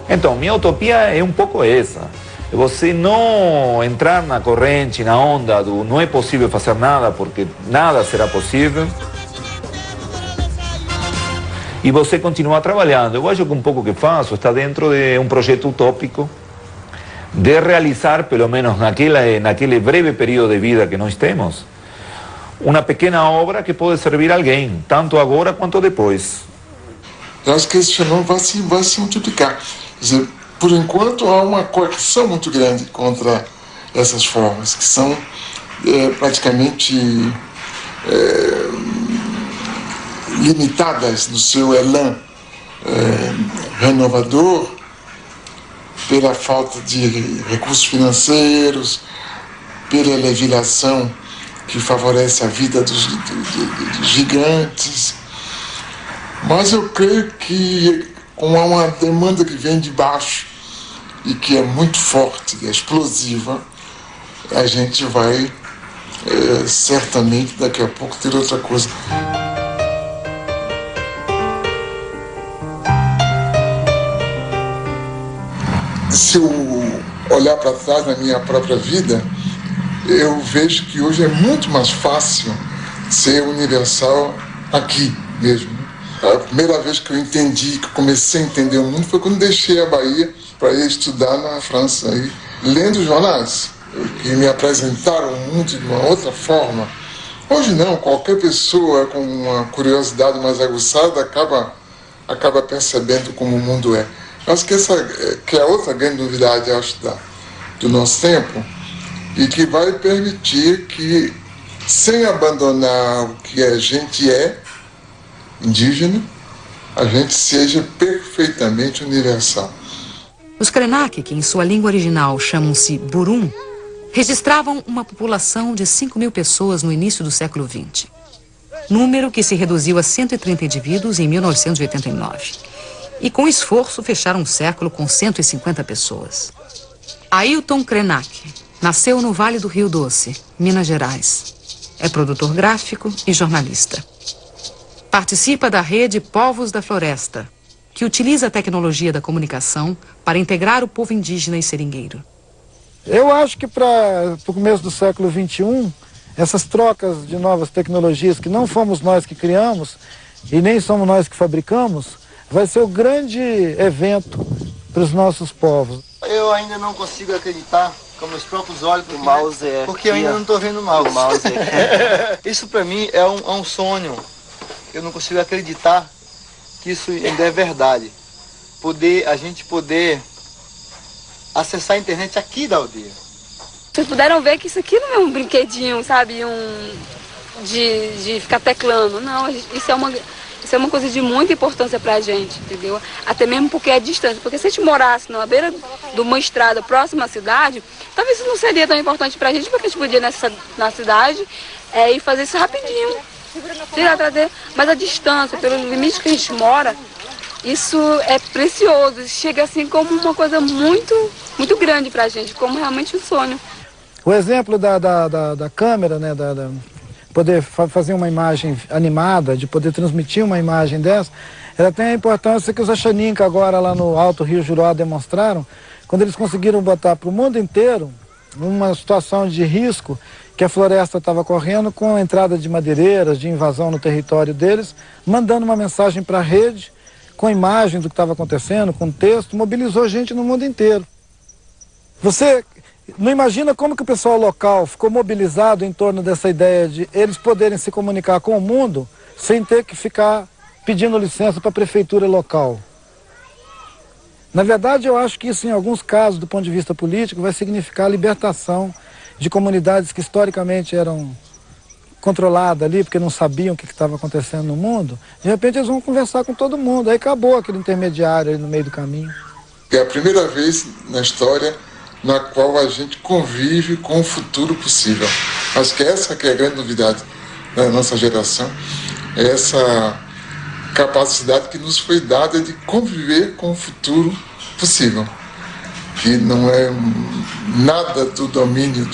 Então, minha utopia é um pouco essa. Você não entrar na corrente, na onda do não é possível fazer nada, porque nada será possível. E você continuar trabalhando. Eu acho que um pouco que faço está dentro de um projeto utópico de realizar, pelo menos naquele breve período de vida que nós temos, uma pequena obra que pode servir a alguém, tanto agora quanto depois. Eu acho que esse fenômeno vai se multiplicar. Quer dizer, por enquanto há uma coerção muito grande contra essas formas, que são praticamente limitadas no seu elan renovador, pela falta de recursos financeiros, pela legislação que favorece a vida dos gigantes. Mas eu creio que com uma demanda que vem de baixo e que é muito forte, é explosiva, a gente vai certamente daqui a pouco ter outra coisa. Se eu olhar para trás na minha própria vida, eu vejo que hoje é muito mais fácil ser universal aqui mesmo. A primeira vez que eu entendi, que comecei a entender o mundo, foi quando deixei a Bahia para ir estudar na França, aí, lendo jornais, que me apresentaram o mundo de uma outra forma. Hoje não, qualquer pessoa com uma curiosidade mais aguçada acaba percebendo como o mundo é. Acho que essa que é a outra grande novidade, acho, do nosso tempo, e que vai permitir que, sem abandonar o que a gente é, indígena, a gente seja perfeitamente universal. Os Krenak, que em sua língua original chamam-se Burum, registravam uma população de 5.000 pessoas no início do século XX. Número que se reduziu a 130 indivíduos em 1989. E com esforço fecharam um século com 150 pessoas. Ailton Krenak nasceu no Vale do Rio Doce, Minas Gerais. É produtor gráfico e jornalista. Participa da rede Povos da Floresta, que utiliza a tecnologia da comunicação para integrar o povo indígena e seringueiro. Eu acho que para o começo do século XXI, essas trocas de novas tecnologias que não fomos nós que criamos e nem somos nós que fabricamos, vai ser o grande evento para os nossos povos. Eu ainda não consigo acreditar com meus próprios olhos, porque eu ainda não estou vendo mal. Isso para mim é um sonho. Eu não consigo acreditar que isso ainda é verdade. A gente poder acessar a internet aqui da aldeia. Vocês puderam ver que isso aqui não é um brinquedinho, sabe, de ficar teclando. Não, isso é uma coisa de muita importância pra gente, entendeu? Até mesmo porque é distância. Porque se a gente morasse na beira de uma estrada próxima à cidade, talvez isso não seria tão importante pra gente, porque a gente podia ir na cidade e fazer isso rapidinho. Trazer. Mas a distância, pelo limite que a gente mora, isso é precioso. Chega assim como uma coisa muito, muito grande pra gente, como realmente um sonho. O exemplo da câmera, né, poder fazer uma imagem animada, de poder transmitir uma imagem dessa, ela tem a importância que os Achaninka agora lá no Alto Rio Juruá demonstraram, quando eles conseguiram botar para o mundo inteiro uma situação de risco que a floresta estava correndo com a entrada de madeireiras, de invasão no território deles, mandando uma mensagem para a rede, com imagem do que estava acontecendo, com texto, mobilizou gente no mundo inteiro. Você não imagina como que o pessoal local ficou mobilizado em torno dessa ideia de eles poderem se comunicar com o mundo sem ter que ficar pedindo licença para a prefeitura local. Na verdade, eu acho que isso, em alguns casos, do ponto de vista político, vai significar a libertação de comunidades que historicamente eram controladas ali, porque não sabiam o que estava acontecendo no mundo. De repente, eles vão conversar com todo mundo. Aí acabou aquele intermediário ali no meio do caminho. É a primeira vez na história na qual a gente convive com o futuro possível. Acho que essa que é a grande novidade da nossa geração, é essa capacidade que nos foi dada de conviver com o futuro possível. que não é nada do domínio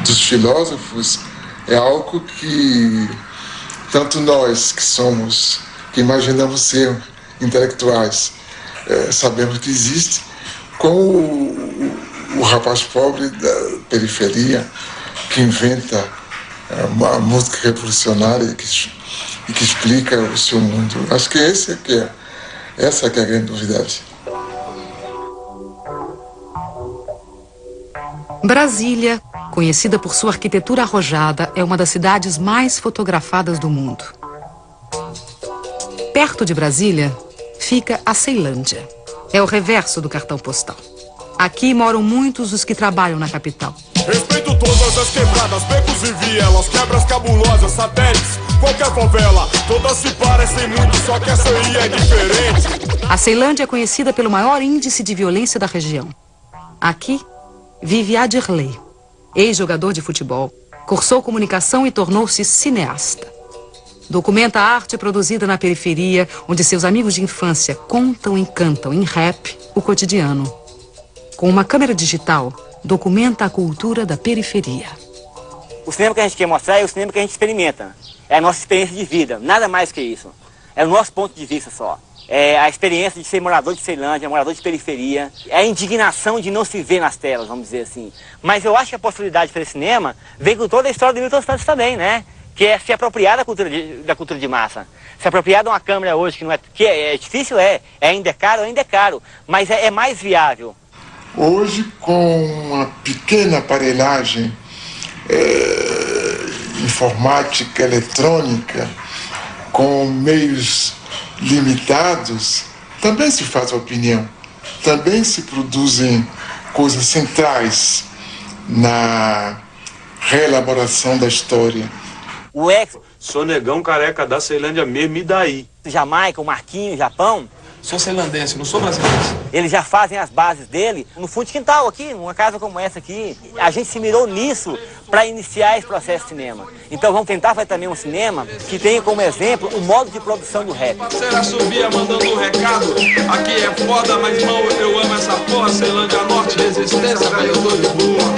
dos filósofos, é algo que tanto nós que imaginamos ser intelectuais, sabemos que existe, como o rapaz pobre da periferia que inventa uma música revolucionária e que explica o seu mundo. Acho que essa que é a grande novidade. Brasília, conhecida por sua arquitetura arrojada, é uma das cidades mais fotografadas do mundo. Perto de Brasília fica a Ceilândia. É o reverso do cartão postal. Aqui moram muitos dos que trabalham na capital. Respeito todas as quebradas, becos e vielas, quebras cabulosas, satélites, qualquer favela. Todas se parecem muito, só que essa aí é diferente. A Ceilândia é conhecida pelo maior índice de violência da região. Aqui vive Adirley, ex-jogador de futebol, cursou comunicação e tornou-se cineasta. Documenta a arte produzida na periferia, onde seus amigos de infância contam e cantam em rap o cotidiano. Com uma câmera digital, documenta a cultura da periferia. O cinema que a gente quer mostrar é o cinema que a gente experimenta. É a nossa experiência de vida, nada mais que isso. É o nosso ponto de vista só. É a experiência de ser morador de Ceilândia, morador de periferia. É a indignação de não se ver nas telas, vamos dizer assim. Mas eu acho que a possibilidade para esse cinema vem com toda a história do Milton Santos também, né? Que é se apropriar da cultura de massa. Se apropriar de uma câmera hoje que é difícil, ainda é caro, mas é mais viável. Hoje, com uma pequena aparelhagem informática, eletrônica, com meios limitados, também se faz opinião, também se produzem coisas centrais na reelaboração da história. O ex... Sou negão careca da Ceilândia mesmo, e daí? Jamaica, o Marquinhos, Japão... Sou ceilandense, não sou brasileiro. Eles já fazem as bases dele no fundo de quintal aqui, numa casa como essa aqui. A gente se mirou nisso para iniciar esse processo de cinema. Então vamos tentar fazer também um cinema que tenha como exemplo o modo de produção do rap. Parceira subia mandando um recado. Aqui é foda, mas irmão, eu amo essa porra. Ceilândia Norte, resistência, velho, eu tô de boa.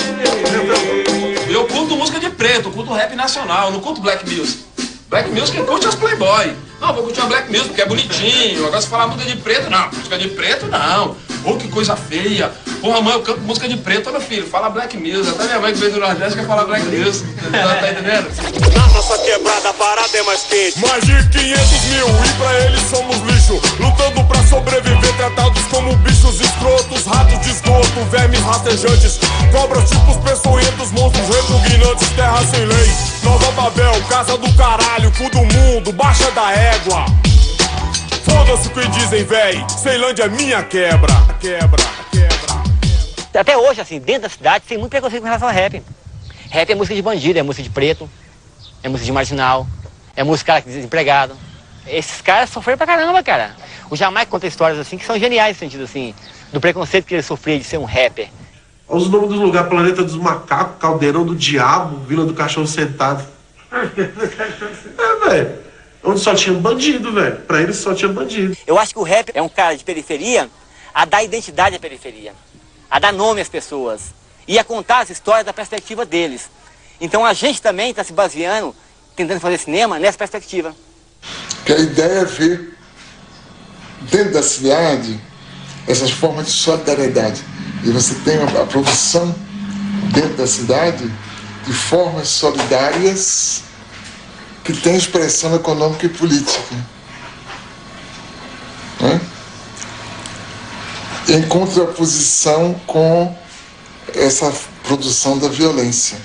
Eu curto música de preto, eu curto rap nacional, eu não curto black music. Black music quem curte é os playboy. Não, vou curtir uma black music porque é bonitinho. Agora se falar música de preto, não. Música de preto, não. Pô, que coisa feia. Porra, mãe, eu canto música de preto, meu filho. Fala black music. Até minha mãe que veio do Nordeste quer falar black music. Tá entendendo? Na nossa quebrada a parada é mais quente. Mais de 500 mil e pra eles somos lixo. Lutando pra sobreviver, tratados como bichos escrotos. Ratos de esgoto, vermes rastejantes. Cobras tipos peçonhentos, monstros repugnantes. Terra sem lei, Nova Babel, casa do caralho. Cu do mundo, baixa da égua. Foda-se o que dizem, véi. Ceilândia é minha quebra. Até hoje, assim, dentro da cidade, tem muito preconceito com relação a rap. Rap é música de bandido, é música de preto, é música de marginal, é música de desempregado. Esses caras sofreram pra caramba, cara. O Jamaica conta histórias assim que são geniais no sentido assim, do preconceito que ele sofria de ser um rapper. Olha os nomes dos lugares: Planeta dos Macacos, Caldeirão do Diabo, Vila do Cachorro Sentado. Velho. Onde só tinha bandido, velho. Pra eles só tinha bandido. Eu acho que o rap é um cara de periferia a dar identidade à periferia, a dar nome às pessoas e a contar as histórias da perspectiva deles. Então a gente também está se baseando, tentando fazer cinema nessa perspectiva. Que a ideia é ver dentro da cidade essas formas de solidariedade. E você tem a produção dentro da cidade de formas solidárias que tem expressão econômica e política. Né? Em contraposição com essa produção da violência.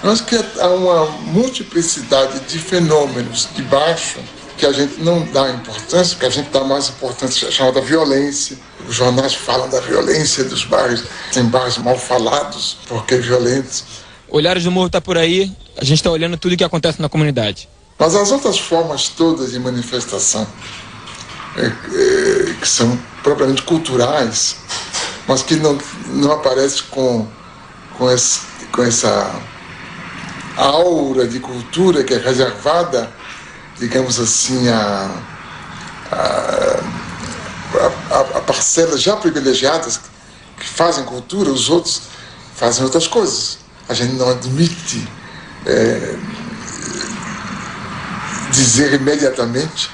Eu acho que há uma multiplicidade de fenômenos de baixo que a gente não dá importância, que a gente dá mais importância chamada violência. Os jornais falam da violência dos bairros, tem bairros mal falados porque violentos. Olhares do Morro está por aí, a gente está olhando tudo o que acontece na comunidade. Mas as outras formas todas de manifestação, que são propriamente culturais, mas que não aparecem com essa aura de cultura que é reservada, digamos assim, a parcelas já privilegiadas, que fazem cultura, os outros fazem outras coisas. A gente não admite dizer imediatamente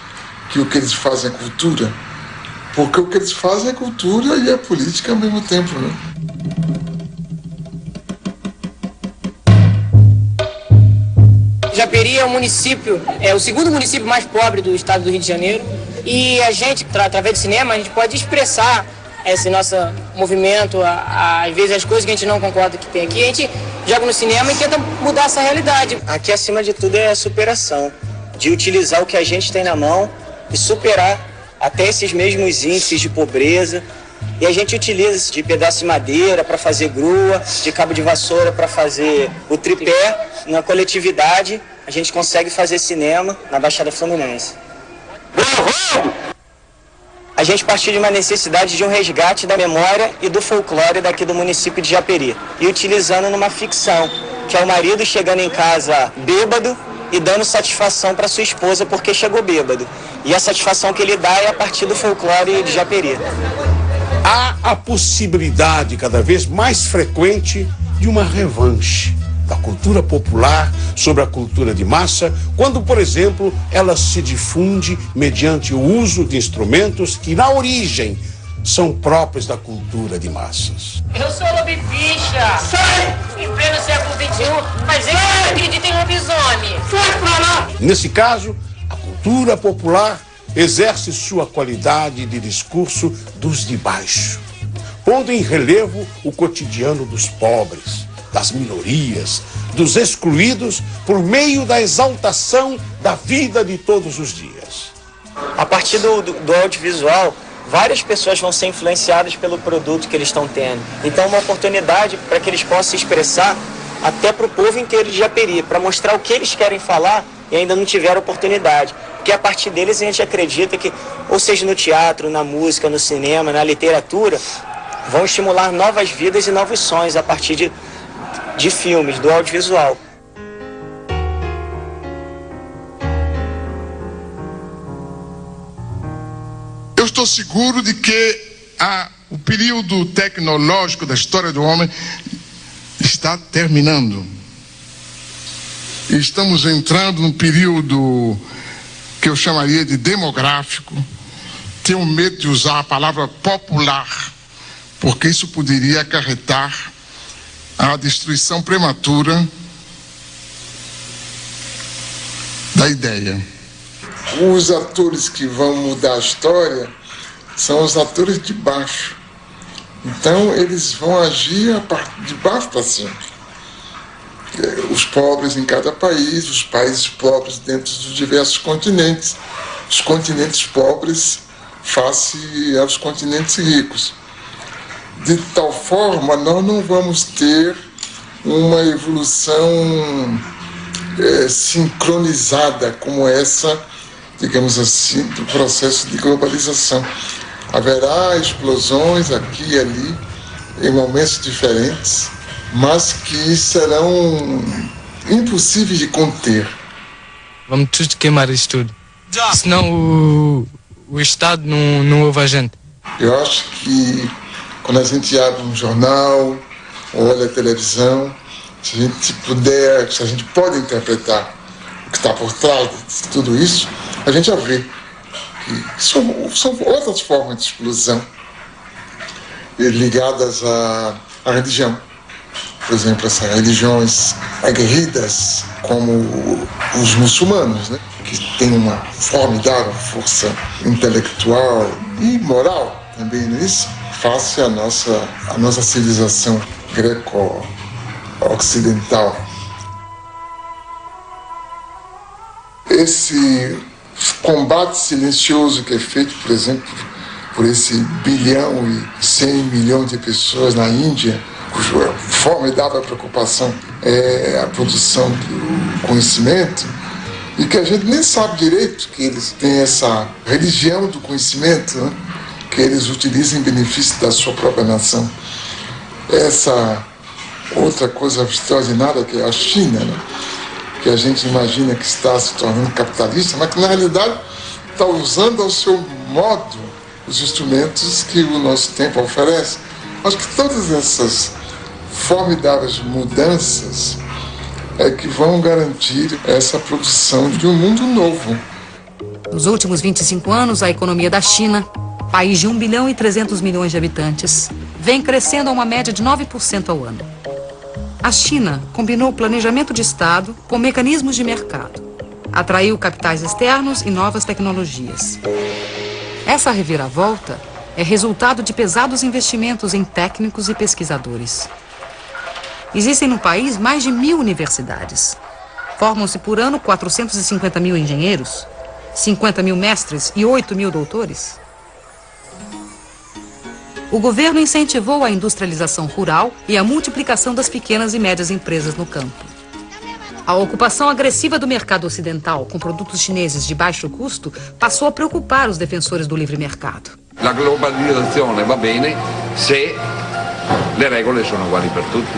que o que eles fazem é cultura, porque o que eles fazem é cultura e é política ao mesmo tempo, né? Japeri é um município, é o segundo município mais pobre do estado do Rio de Janeiro, e a gente, através do cinema, a gente pode expressar esse nosso movimento, às vezes as coisas que a gente não concorda que tem aqui, a gente joga no cinema e tenta mudar essa realidade. Aqui, acima de tudo, é a superação, de utilizar o que a gente tem na mão e superar até esses mesmos índices de pobreza. E a gente utiliza de pedaço de madeira para fazer grua, de cabo de vassoura para fazer o tripé. Na coletividade, a gente consegue fazer cinema na Baixada Fluminense. A gente partiu de uma necessidade de um resgate da memória e do folclore daqui do município de Japeri. E utilizando numa ficção, que é o marido chegando em casa bêbado e dando satisfação para sua esposa porque chegou bêbado. E a satisfação que ele dá é a partir do folclore de Japeri. Há a possibilidade cada vez mais frequente de uma revanche da cultura popular sobre a cultura de massa, quando, por exemplo, ela se difunde mediante o uso de instrumentos que, na origem, são próprios da cultura de massas. Eu sou lobificha! Sai! Em pleno século XXI, mas eu não acredito em lobisomem! Sai pra lá! Nesse caso, a cultura popular exerce sua qualidade de discurso dos de baixo, pondo em relevo o cotidiano dos pobres, das minorias, dos excluídos, por meio da exaltação da vida de todos os dias. A partir do audiovisual, várias pessoas vão ser influenciadas pelo produto que eles estão tendo. Então, uma oportunidade para que eles possam se expressar até para o povo inteiro de Japeri, para mostrar o que eles querem falar e ainda não tiveram oportunidade. Porque a partir deles a gente acredita que, ou seja no teatro, na música, no cinema, na literatura, vão estimular novas vidas e novos sonhos a partir de filmes, do audiovisual. Eu estou seguro de que o período tecnológico da história do homem está terminando. E estamos entrando num período que eu chamaria de demográfico. Tenho medo de usar a palavra popular, porque isso poderia acarretar a destruição prematura da ideia. Os atores que vão mudar a história são os atores de baixo. Então eles vão agir de baixo para cima. Os pobres em cada país, os países pobres dentro dos diversos continentes, os continentes pobres face aos continentes ricos. De tal forma, nós não vamos ter uma evolução sincronizada como essa, digamos assim, do processo de globalização. Haverá explosões aqui e ali, em momentos diferentes, mas que serão impossíveis de conter. Vamos tudo queimar isso tudo. Senão o Estado não ouve a gente. Eu acho que quando a gente abre um jornal, ou olha a televisão, se a gente pode interpretar o que está por trás de tudo isso, a gente já vê que são outras formas de explosão ligadas à religião. Por exemplo, essas religiões aguerridas, como os muçulmanos, né? Que têm uma formidável força intelectual e moral também nisso, face à nossa civilização greco-ocidental. Esse combate silencioso que é feito, por exemplo, por esse 1 bilhão e 100 milhões de pessoas na Índia, cuja formidável preocupação é a produção do conhecimento, e que a gente nem sabe direito que eles têm essa religião do conhecimento, né? Que eles utilizam em benefício da sua própria nação. Essa outra coisa extraordinária que é a China, né? Que a gente imagina que está se tornando capitalista, mas que na realidade está usando ao seu modo os instrumentos que o nosso tempo oferece. Acho que todas essas formidáveis mudanças é que vão garantir essa produção de um mundo novo. Nos últimos 25 anos, a economia da China, país de 1 bilhão e 300 milhões de habitantes, vem crescendo a uma média de 9% ao ano. A China combinou planejamento de Estado com mecanismos de mercado. Atraiu capitais externos e novas tecnologias. Essa reviravolta é resultado de pesados investimentos em técnicos e pesquisadores. Existem no país mais de 1.000 universidades. Formam-se por ano 450 mil engenheiros, 50 mil mestres e 8 mil doutores. O governo incentivou a industrialização rural e a multiplicação das pequenas e médias empresas no campo. A ocupação agressiva do mercado ocidental com produtos chineses de baixo custo passou a preocupar os defensores do livre mercado. La globalizzazione va bene se le regole sono uguali per tutti.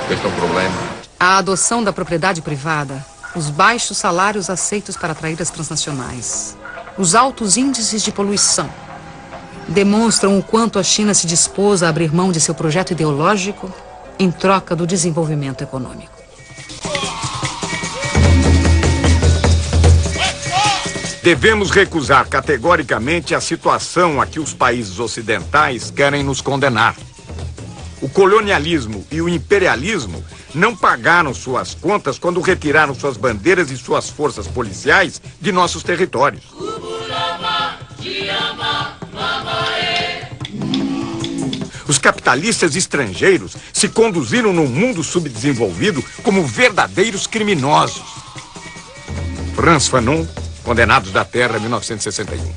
Questo è un problema. A adoção da propriedade privada, os baixos salários aceitos para atrair as transnacionais, os altos índices de poluição, demonstram o quanto a China se dispôs a abrir mão de seu projeto ideológico em troca do desenvolvimento econômico. Devemos recusar categoricamente a situação a que os países ocidentais querem nos condenar. O colonialismo e o imperialismo não pagaram suas contas quando retiraram suas bandeiras e suas forças policiais de nossos territórios. Os capitalistas estrangeiros se conduziram no mundo subdesenvolvido como verdadeiros criminosos. Frantz Fanon, Condenados da Terra, 1961.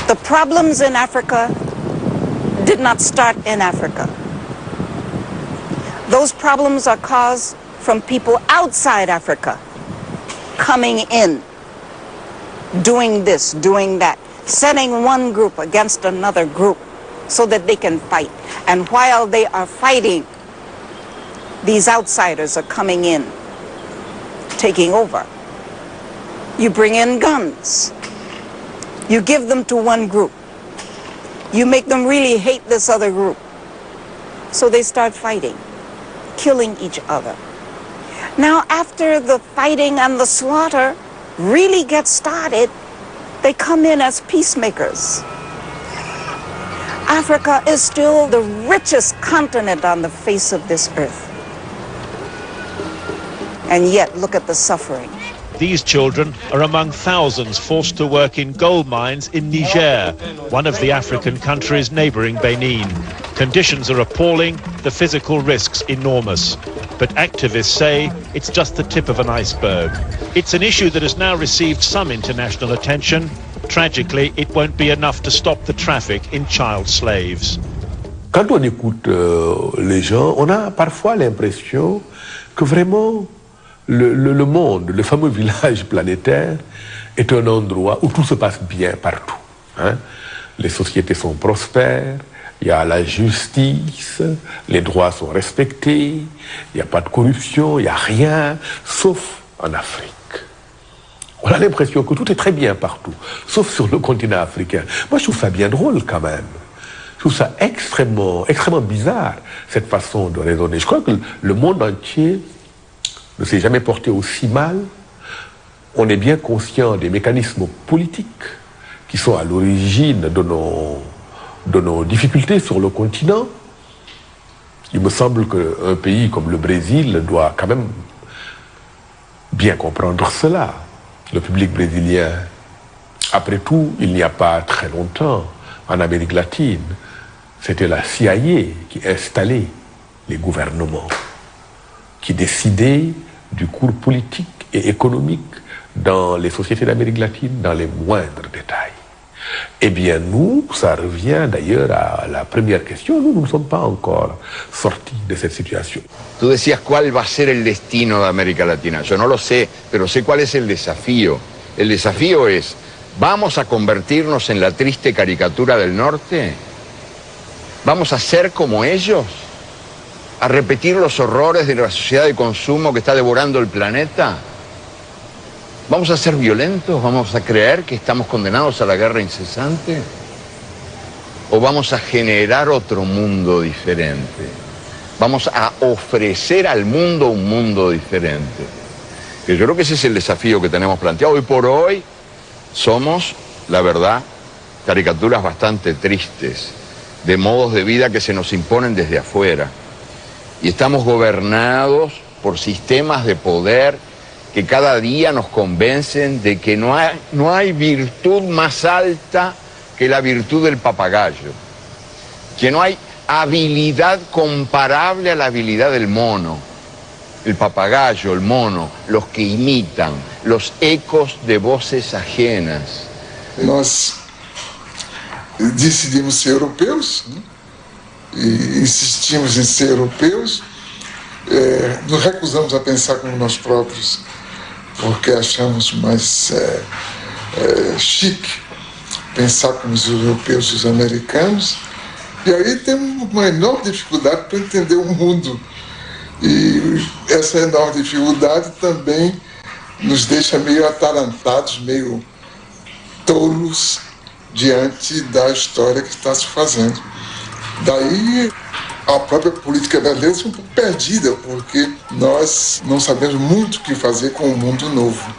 The problems in Africa did not start in Africa. Those problems are caused from people outside Africa coming in, doing this, doing that, setting one group against another group so that they can fight. And while they are fighting, these outsiders are coming in, taking over. You bring in guns. You give them to one group. You make them really hate this other group. So they start fighting, killing each other. Now, after the fighting and the slaughter really gets started, they come in as peacemakers. Africa is still the richest continent on the face of this earth. And yet, look at the suffering. These children are among thousands forced to work in gold mines in Niger, one of the African countries neighboring Benin. Conditions are appalling, the physical risks enormous. But activists say it's just the tip of an iceberg. It's an issue that has now received some international attention. Tragically, it won't be enough to stop the traffic in child slaves. Quand on écoute les gens, on a parfois l'impression que vraiment le monde, le fameux village planétaire, est un endroit où tout se passe bien partout. Hein? Les sociétés sont prospères, il y a la justice, les droits sont respectés, il n'y a pas de corruption, il n'y a rien, sauf en Afrique. On a l'impression que tout est très bien partout, sauf sur le continent africain. Moi, je trouve ça bien drôle quand même. Je trouve ça extrêmement bizarre, cette façon de raisonner. Je crois que le monde entier ne s'est jamais porté aussi mal. On est bien conscient des mécanismes politiques qui sont à l'origine de nos difficultés sur le continent. Il me semble qu'un pays comme le Brésil doit quand même bien comprendre cela. Le public brésilien, après tout, il n'y a pas très longtemps, en Amérique latine, c'était la CIA qui installait les gouvernements, qui décidait du cours politique et économique dans les sociétés d'Amérique latine dans les moindres détails. Eh bien, nous, ça revient d'ailleurs à la première question. Nous ne sommes pas encore sortis de cette situation. Tú decías cuál va a ser el destino de América Latina. Yo no lo sé, pero sé cuál es el desafío. El desafío es, ¿vamos a convertirnos en la triste caricatura del norte? ¿Vamos a ser como ellos? ¿A repetir los horrores de la sociedad de consumo que está devorando el planeta? ¿Vamos a ser violentos? ¿Vamos a creer que estamos condenados a la guerra incesante? ¿O vamos a generar otro mundo diferente? ¿Vamos a ofrecer al mundo un mundo diferente? Que yo creo que ese es el desafío que tenemos planteado. Hoy por hoy somos, la verdad, caricaturas bastante tristes de modos de vida que se nos imponen desde afuera. Y estamos gobernados por sistemas de poder que cada día nos convencen de que no hay virtud más alta que la virtud del papagayo, que no hay habilidad comparable a la habilidad del mono, el papagayo, el mono, los que imitan, los ecos de voces ajenas. Nós decidimos ser europeus, né? E insistimos em ser europeus, nos recusamos a pensar como nós próprios, porque achamos mais chique pensar como os europeus e os americanos, e aí temos uma enorme dificuldade para entender o mundo. E essa enorme dificuldade também nos deixa meio atarantados, meio tolos diante da história que está se fazendo. Daí a própria política brasileira é um pouco perdida, porque nós não sabemos muito o que fazer com o mundo novo,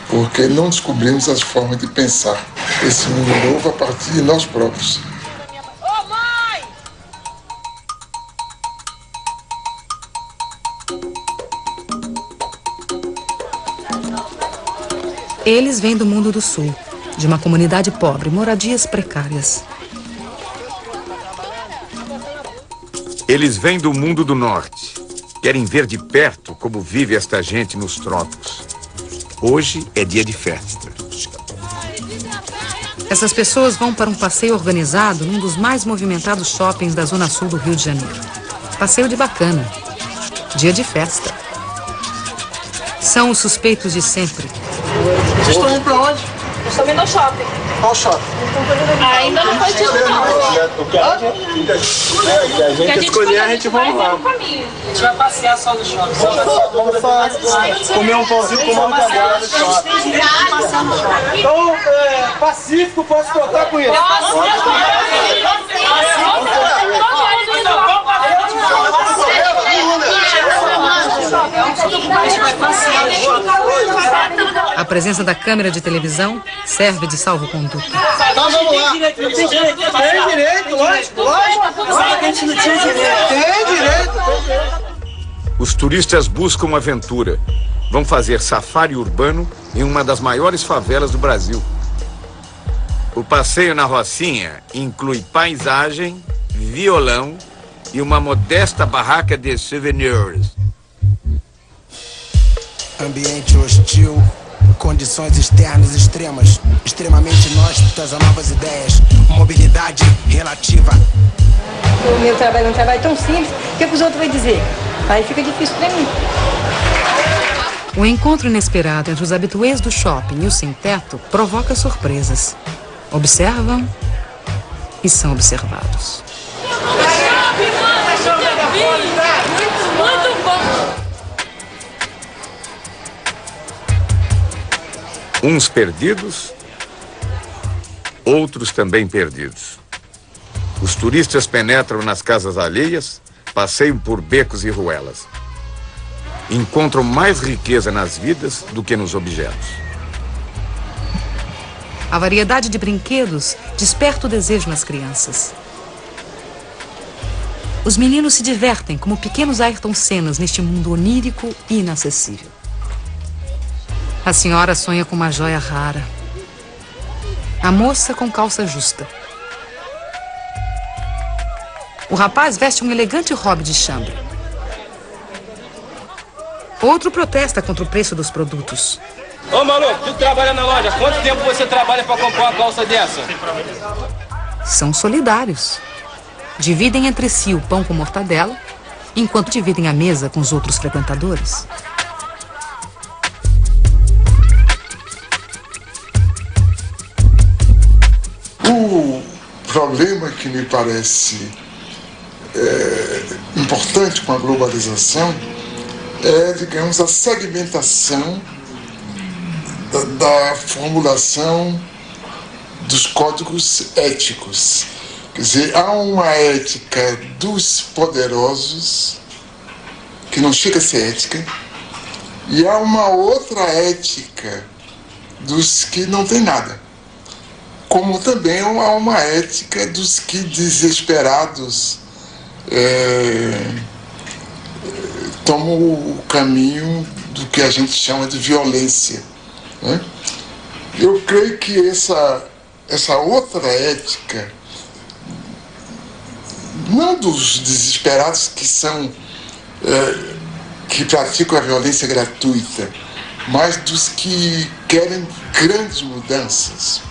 porque não descobrimos as formas de pensar esse mundo novo a partir de nós próprios. Eles vêm do mundo do sul, de uma comunidade pobre, moradias precárias. Eles vêm do mundo do norte. Querem ver de perto como vive esta gente nos trópicos. Hoje é dia de festa. Essas pessoas vão para um passeio organizado num dos mais movimentados shoppings da zona sul do Rio de Janeiro. Passeio de bacana. Dia de festa. São os suspeitos de sempre. Vocês estão indo pra onde? Nós estamos indo ao shopping. Qual shopping? Ainda não foi dito, não. O que a gente escolher, a gente vai lá. A gente vai passear só no shopping. Vamos comer um pãozinho com uma cagada no shopping. Então, Pacífico, posso contar com isso? A presença da câmera de televisão serve de salvo-conduto. Então vamos lá. Tem direito, lógico. Sabe que a gente não tinha direito. Tem direito. Os turistas buscam aventura. Vão fazer safari urbano em uma das maiores favelas do Brasil. O passeio na Rocinha inclui paisagem, violão e uma modesta barraca de souvenirs. Ambiente hostil, condições externas extremas, extremamente inóspitas a novas ideias, mobilidade relativa. O meu trabalho é um trabalho tão simples, o que os outros vão dizer? Aí fica difícil para mim. O encontro inesperado entre os habituês do shopping e o sem-teto provoca surpresas. Observam e são observados. Uns perdidos, outros também perdidos. Os turistas penetram nas casas alheias, passeiam por becos e ruelas. Encontram mais riqueza nas vidas do que nos objetos. A variedade de brinquedos desperta o desejo nas crianças. Os meninos se divertem como pequenos Ayrton Sennas neste mundo onírico e inacessível. A senhora sonha com uma joia rara. A moça com calça justa. O rapaz veste um elegante hobby de chambre. Outro protesta contra o preço dos produtos. Ô maluco, tu trabalha na loja, quanto tempo você trabalha pra comprar uma calça dessa? São solidários. Dividem entre si o pão com mortadela, enquanto dividem a mesa com os outros frequentadores. O problema que me parece importante com a globalização é, digamos, a segmentação da formulação dos códigos éticos. Quer dizer, há uma ética dos poderosos, que não chega a ser ética, e há uma outra ética dos que não têm nada. Como também há uma ética dos que desesperados tomam o caminho do que a gente chama de violência, né? Eu creio que essa outra ética, não dos desesperados que praticam a violência gratuita, mas dos que querem grandes mudanças,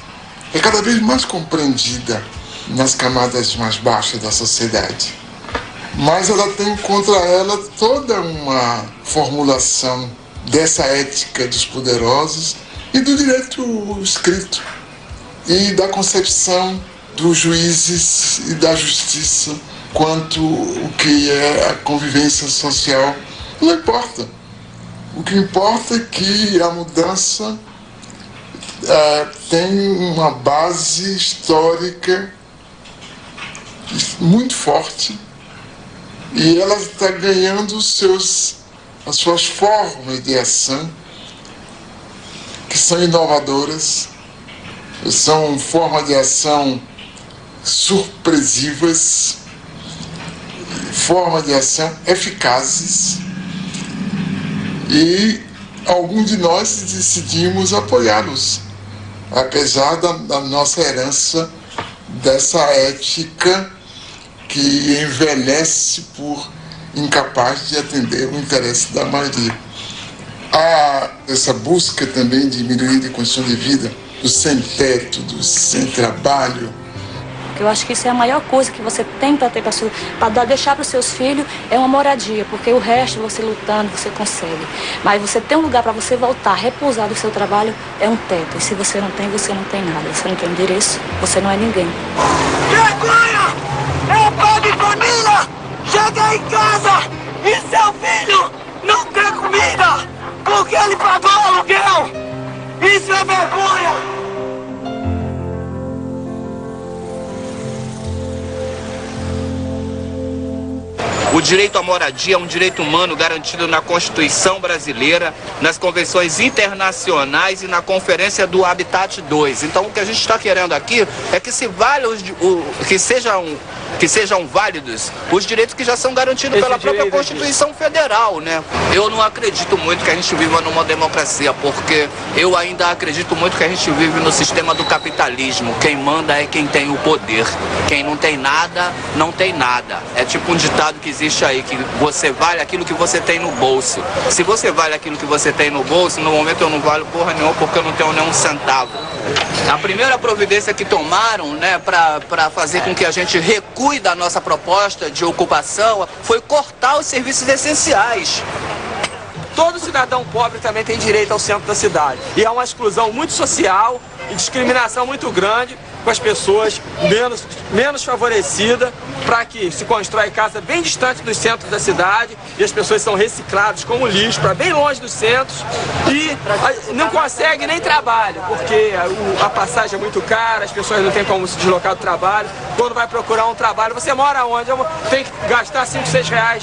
é cada vez mais compreendida nas camadas mais baixas da sociedade. Mas ela tem contra ela toda uma formulação dessa ética dos poderosos e do direito escrito e da concepção dos juízes e da justiça quanto o que é a convivência social. Não importa. O que importa é que a mudança tem uma base histórica muito forte e ela está ganhando as suas formas de ação, que são inovadoras, são formas de ação surpresivas, formas de ação eficazes, e alguns de nós decidimos apoiá-los, apesar da nossa herança dessa ética que envelhece por incapaz de atender o interesse da maioria. Há essa busca também de melhoria de condição de vida, do sem teto, do sem trabalho. Eu acho que isso é a maior coisa que você tem para ter para deixar para os seus filhos, é uma moradia, porque o resto você lutando, você consegue. Mas você tem um lugar para você voltar, repousar do seu trabalho, é um teto. E se você não tem nada. Você não tem endereço, você não é ninguém. Vergonha! É pai de família! Chega em casa e seu filho não tem comida porque ele pagou o aluguel! Isso é vergonha! O direito à moradia é um direito humano garantido na Constituição brasileira, nas convenções internacionais e na Conferência do Habitat 2. Então o que a gente está querendo aqui é que sejam válidos os direitos que já são garantidos pela própria Constituição Federal, né? Eu não acredito muito que a gente viva numa democracia, porque eu ainda acredito muito que a gente vive no sistema do capitalismo. Quem manda é quem tem o poder. Quem não tem nada, não tem nada. É tipo um ditado que existe aí, que você vale aquilo que você tem no bolso. Se você vale aquilo que você tem no bolso, no momento eu não valho porra nenhuma porque eu não tenho nenhum centavo. A primeira providência que tomaram, né, para fazer com que a gente recue da nossa proposta de ocupação foi cortar os serviços essenciais. Todo cidadão pobre também tem direito ao centro da cidade. E há uma exclusão muito social e discriminação muito grande com as pessoas menos favorecidas, para que se constrói casa bem distante dos centros da cidade e as pessoas são recicladas como lixo para bem longe dos centros e não conseguem nem trabalho, porque a passagem é muito cara, as pessoas não têm como se deslocar do trabalho. Quando vai procurar um trabalho, você mora onde? Tem que gastar 5, 6 reais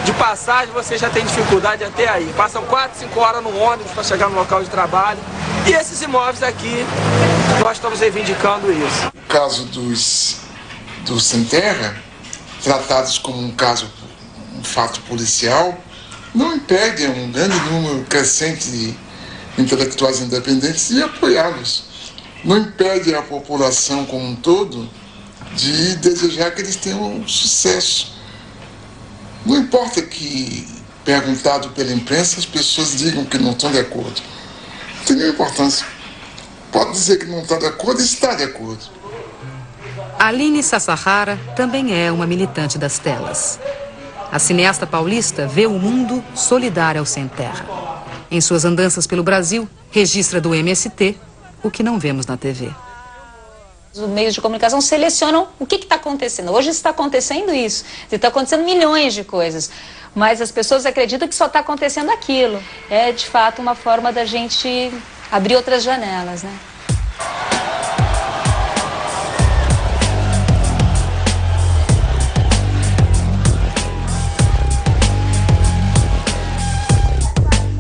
de passagem, você já tem dificuldade até aí. Passam 4, 5 horas no ônibus para chegar no local de trabalho. E esses imóveis aqui, nós estamos reivindicando isso. O caso dos sem terra, tratados como um fato policial, não impede um grande número crescente de intelectuais independentes de apoiá-los. Não impede a população como um todo de desejar que eles tenham sucesso. Não importa que, perguntado pela imprensa, as pessoas digam que não estão de acordo. tem nenhuma importância. Pode dizer que não está de acordo e está de acordo. Aline Sassahara também é uma militante das telas. A cineasta paulista vê o mundo solidário ao sem terra. Em suas andanças pelo Brasil, registra do MST o que não vemos na TV. Os meios de comunicação selecionam o que está acontecendo. Hoje está acontecendo isso. Está acontecendo milhões de coisas. Mas as pessoas acreditam que só está acontecendo aquilo. É, de fato, uma forma da gente abrir outras janelas, né?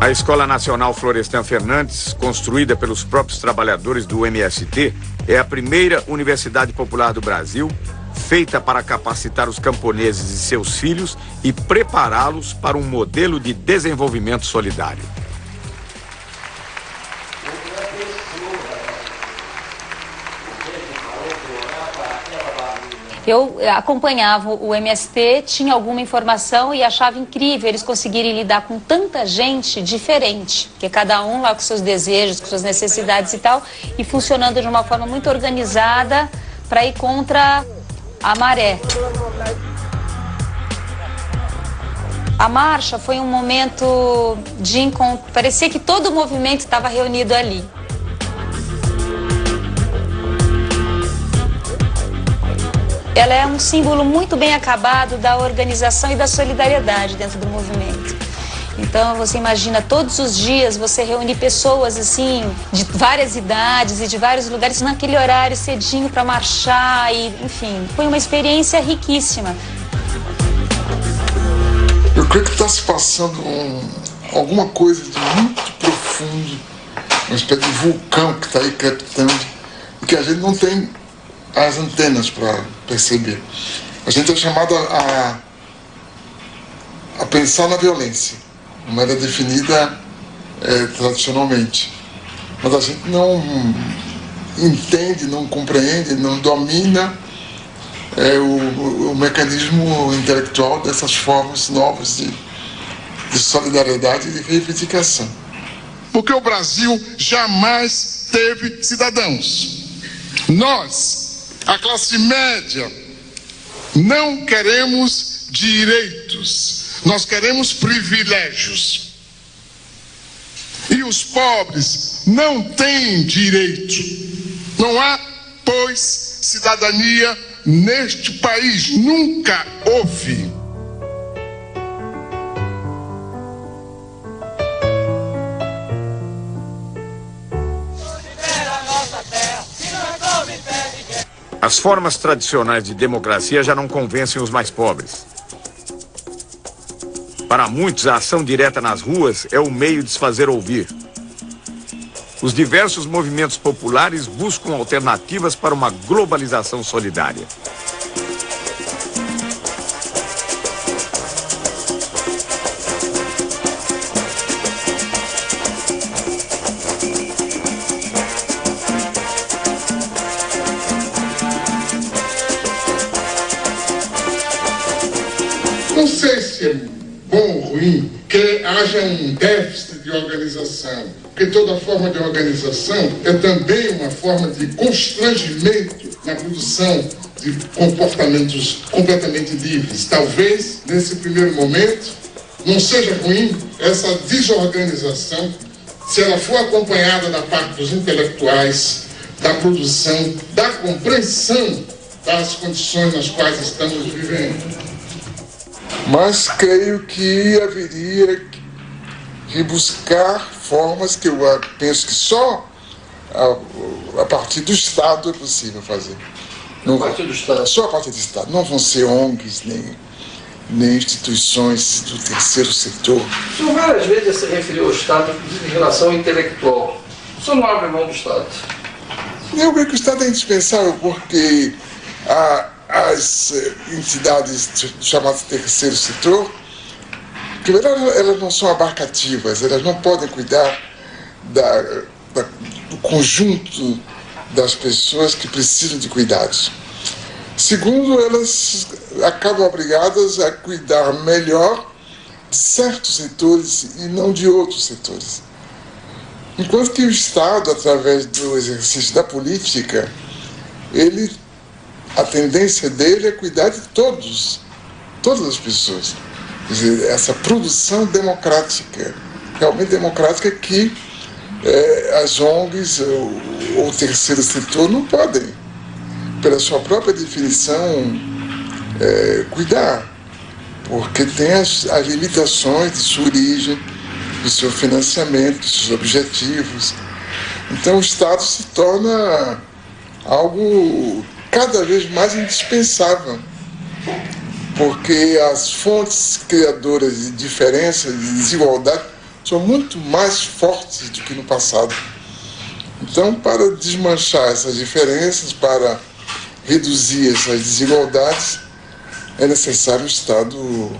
A Escola Nacional Florestan Fernandes, construída pelos próprios trabalhadores do MST, é a primeira universidade popular do Brasil, feita para capacitar os camponeses e seus filhos e prepará-los para um modelo de desenvolvimento solidário. Eu acompanhava o MST, tinha alguma informação e achava incrível eles conseguirem lidar com tanta gente diferente, porque cada um lá com seus desejos, com suas necessidades e tal, e funcionando de uma forma muito organizada para ir contra a maré. A marcha foi um momento de encontro, parecia que todo o movimento estava reunido ali. Ela é um símbolo muito bem acabado da organização e da solidariedade dentro do movimento. Então você imagina todos os dias você reunir pessoas assim de várias idades e de vários lugares naquele horário cedinho para marchar e, enfim, foi uma experiência riquíssima. Eu creio que está se passando alguma coisa de muito profundo, uma espécie de vulcão que está aí crepitando e que a gente não tem as antenas para perceber. A gente é chamado a pensar na violência, como era definida tradicionalmente. Mas a gente não entende, não compreende, não domina o mecanismo intelectual dessas formas novas de solidariedade e de reivindicação. Porque o Brasil jamais teve cidadãos. Nós, a classe média, não queremos direitos, nós queremos privilégios. E os pobres não têm direito. Não há, pois, cidadania neste país. Nunca houve. As formas tradicionais de democracia já não convencem os mais pobres. Para muitos, a ação direta nas ruas é o meio de se fazer ouvir. Os diversos movimentos populares buscam alternativas para uma globalização solidária. Não sei se é bom ou ruim que haja um déficit de organização, porque toda forma de organização é também uma forma de constrangimento na produção de comportamentos completamente livres. Talvez, nesse primeiro momento, não seja ruim essa desorganização, se ela for acompanhada da parte dos intelectuais, da produção, da compreensão das condições nas quais estamos vivendo. Mas creio que haveria que buscar formas que eu penso que só a partir do Estado é possível fazer. A partir do Estado? Só a partir do Estado. Não vão ser ONGs, nem instituições do terceiro setor. O senhor várias vezes se referiu ao Estado, inclusive em relação ao intelectual. O senhor não abre mão do Estado? Eu creio que o Estado é indispensável porque as entidades chamadas terceiro setor, primeiro, elas não são abarcativas, elas não podem cuidar do conjunto das pessoas que precisam de cuidados. Segundo, elas acabam obrigadas a cuidar melhor de certos setores e não de outros setores. Enquanto que o Estado, através do exercício da política, a tendência dele é cuidar de todas as pessoas. Quer dizer, essa produção democrática, realmente democrática, que as ONGs ou o terceiro setor não podem, pela sua própria definição, cuidar, porque tem as limitações de sua origem, do seu financiamento, dos seus objetivos. Então o Estado se torna algo cada vez mais indispensável, porque as fontes criadoras de diferença, de desigualdade, são muito mais fortes do que no passado. Então, para desmanchar essas diferenças, para reduzir essas desigualdades, é necessário um Estado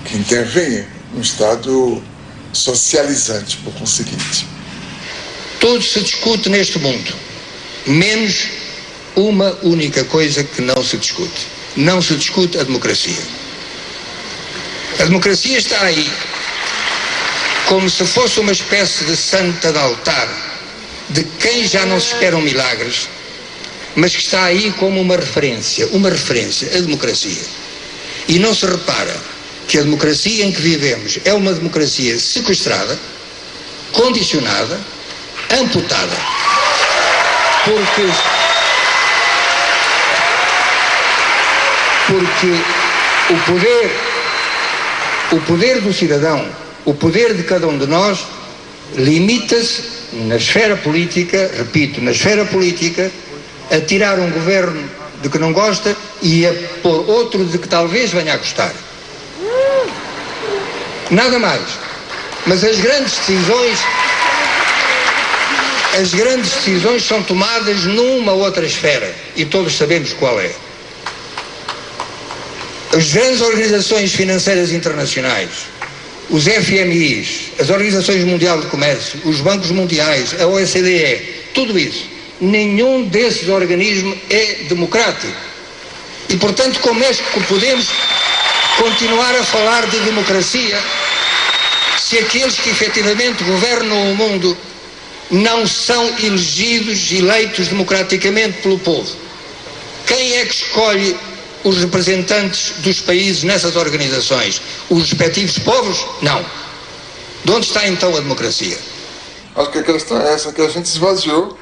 que intervenha, um Estado socializante, por conseguinte. Tudo se discute neste mundo, menos uma única coisa que não se discute. Não se discute a democracia. A democracia está aí como se fosse uma espécie de santa de altar, de quem já não se esperam milagres, mas que está aí como uma referência, a democracia. E não se repara que a democracia em que vivemos é uma democracia sequestrada, condicionada, amputada, porque o poder do cidadão, o poder de cada um de nós, limita-se na esfera política, repito, na esfera política, a tirar um governo de que não gosta e a pôr outro de que talvez venha a gostar. Nada mais. Mas as grandes decisões são tomadas numa outra esfera e todos sabemos qual é. As grandes organizações financeiras internacionais, os FMIs, as Organizações Mundiais de Comércio, os bancos mundiais, a OCDE, tudo isso, nenhum desses organismos é democrático. E, portanto, como é que podemos continuar a falar de democracia se aqueles que efetivamente governam o mundo não são eleitos democraticamente pelo povo? Quem é que escolhe os representantes dos países nessas organizações? Os respectivos povos? Não. De onde está então a democracia? Acho que a questão é essa, que a gente esvaziou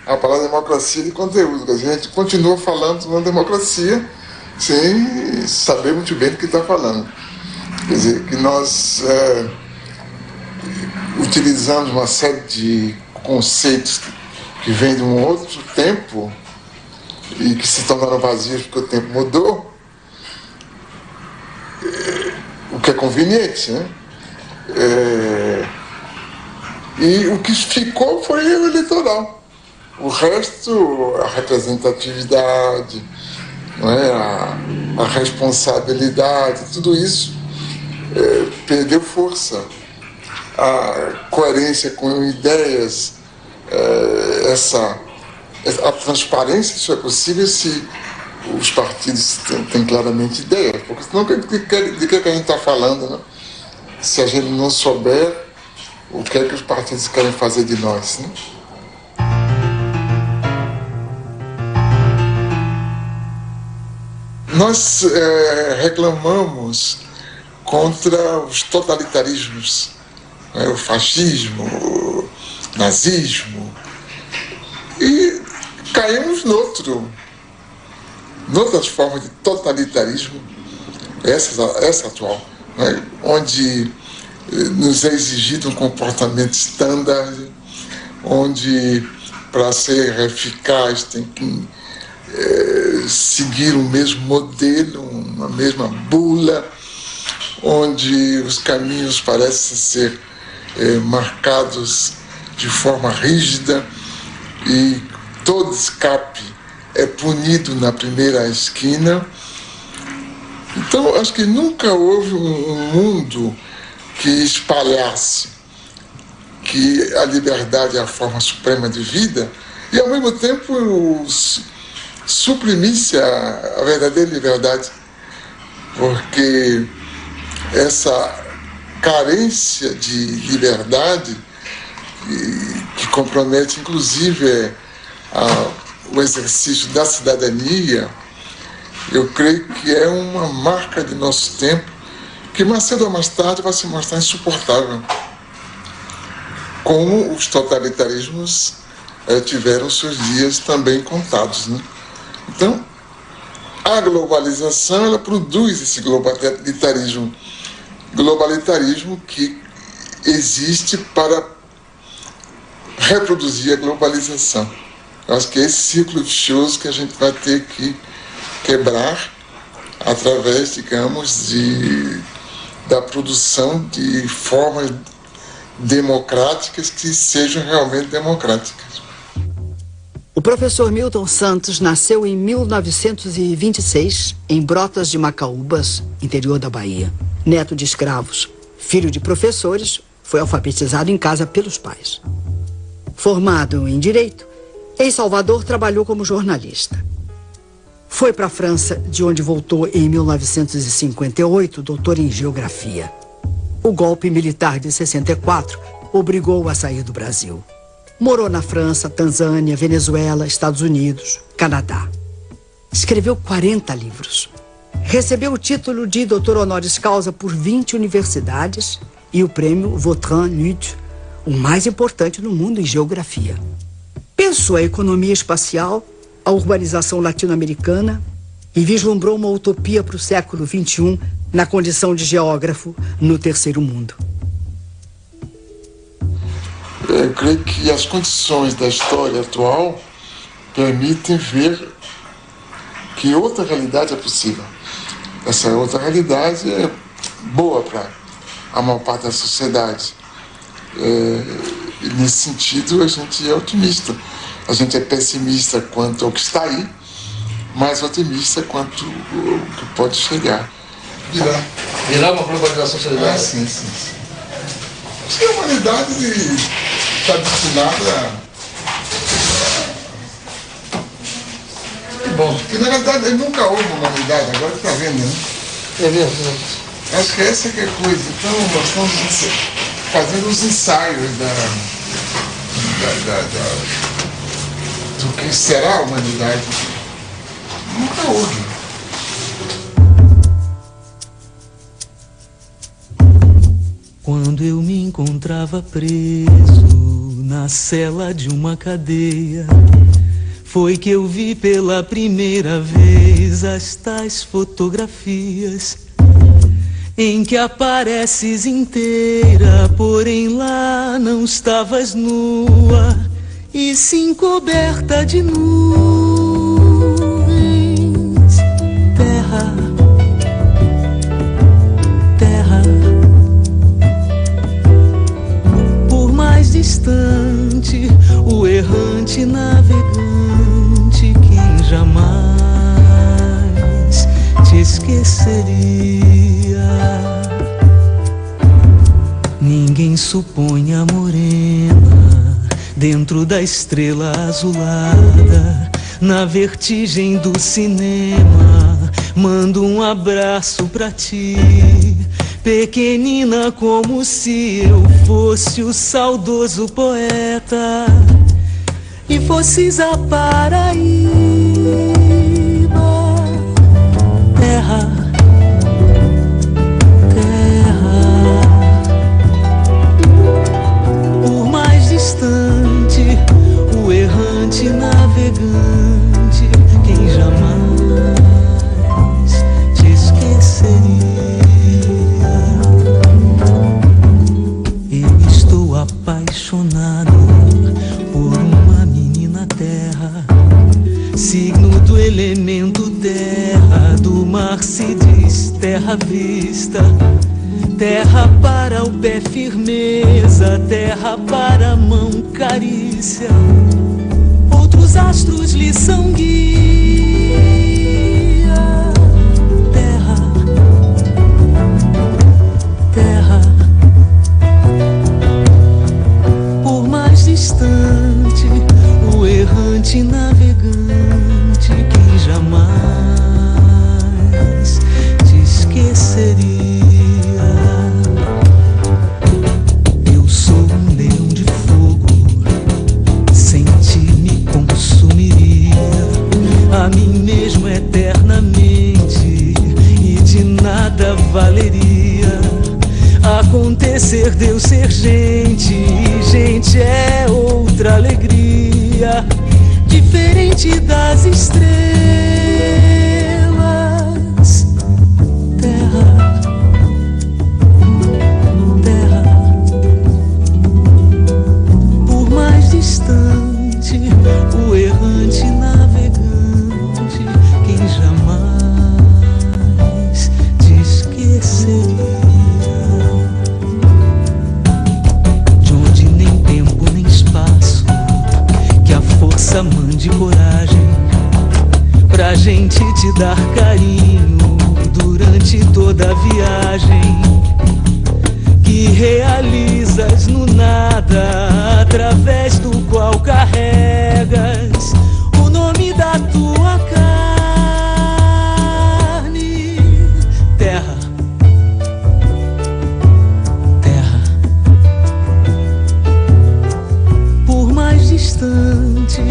a palavra democracia de conteúdo. Quer dizer, a gente continua falando na democracia sem saber muito bem do que está falando. Quer dizer, que nós utilizamos uma série de conceitos que vêm de um outro tempo e que se tornaram vazios porque o tempo mudou, o que é conveniente, né? E o que ficou foi o eleitoral. O resto, a representatividade, não é? a responsabilidade, tudo isso perdeu força. A coerência com ideias, a transparência só é possível se os partidos têm claramente ideias, porque senão de que a gente está falando, né? Se a gente não souber o que é que os partidos querem fazer de nós, né? Nós reclamamos contra os totalitarismos, né? O fascismo, o nazismo, e caímos noutras formas de totalitarismo, essa atual, né? Onde nos é exigido um comportamento standard, onde para ser eficaz tem que seguir o mesmo modelo, uma mesma bula, onde os caminhos parecem ser marcados de forma rígida e todo escape é punido na primeira esquina. Então, acho que nunca houve um mundo que espalhasse que a liberdade é a forma suprema de vida e, ao mesmo tempo, suprimisse a verdadeira liberdade, porque essa carência de liberdade que compromete inclusive o exercício da cidadania, eu creio que é uma marca de nosso tempo que mais cedo ou mais tarde vai se mostrar insuportável. Como os totalitarismos tiveram seus dias também contados, né? Então, a globalização, ela produz esse globalitarismo que existe para reproduzir a globalização. Eu acho que é esse ciclo vicioso que a gente vai ter que quebrar através, digamos, da produção de formas democráticas que sejam realmente democráticas. O professor Milton Santos nasceu em 1926 em Brotas de Macaúbas, interior da Bahia. Neto de escravos, filho de professores, foi alfabetizado em casa pelos pais. Formado em Direito, em Salvador trabalhou como jornalista. Foi para a França, de onde voltou em 1958, doutor em Geografia. O golpe militar de 64 obrigou-o a sair do Brasil. Morou na França, Tanzânia, Venezuela, Estados Unidos, Canadá. Escreveu 40 livros. Recebeu o título de doutor honoris causa por 20 universidades e o prêmio Vautrin-Lud, o mais importante no mundo em geografia. Pensou a economia espacial, a urbanização latino-americana e vislumbrou uma utopia para o século XXI na condição de geógrafo no terceiro mundo. Eu creio que as condições da história atual permitem ver que outra realidade é possível. Essa outra realidade é boa para a maior parte da sociedade. E nesse sentido, a gente é otimista. A gente é pessimista quanto ao que está aí, mas otimista quanto ao que pode chegar. Virá uma globalização solidária? Sim. Acho que a humanidade está destinada bom. Porque na verdade nunca houve humanidade, agora está vendo, né? É mesmo. Acho que essa que é a coisa. Então nós estamos fazendo os ensaios do que será a humanidade. Nunca houve. Quando eu me encontrava preso na cela de uma cadeia, foi que eu vi pela primeira vez as tais fotografias em que apareces inteira, porém lá não estavas nua, e sim coberta de nuvens. Terra, terra, por mais distante, o errante navegante, quem jamais te esqueceria. Ninguém supõe a morena dentro da estrela azulada, na vertigem do cinema. Mando um abraço pra ti, pequenina, como se eu fosse o saudoso poeta e fosses a Paraíba. Terra, o errante navegante, quem jamais te esqueceria. Eu estou apaixonado por uma menina terra, signo do elemento terra, do mar se diz terra à vista. Terra para o pé firmeza, terra para a mão carícia, outros astros lhe são guia. Terra, terra, por mais distante, o errante navegante, quem jamais te esqueceria. ser Deus, ser gente, e gente é outra alegria, diferente das estrelas. Terra, terra, por mais distante, o errante navegante, quem jamais te esqueceria. Força, mande coragem pra gente te dar carinho durante toda a viagem que realizas no nada, através do qual carregas o nome da tua carne. Terra, terra, por mais distante,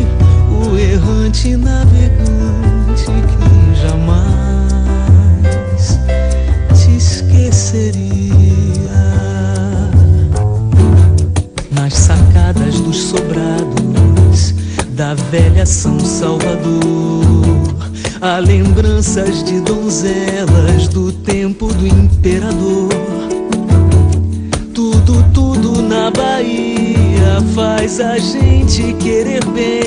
o errante navegante que jamais te esqueceria. Nas sacadas dos sobrados da velha São Salvador, há lembranças de donzelas do tempo do imperador. Tudo, tudo na Bahia faz a gente querer bem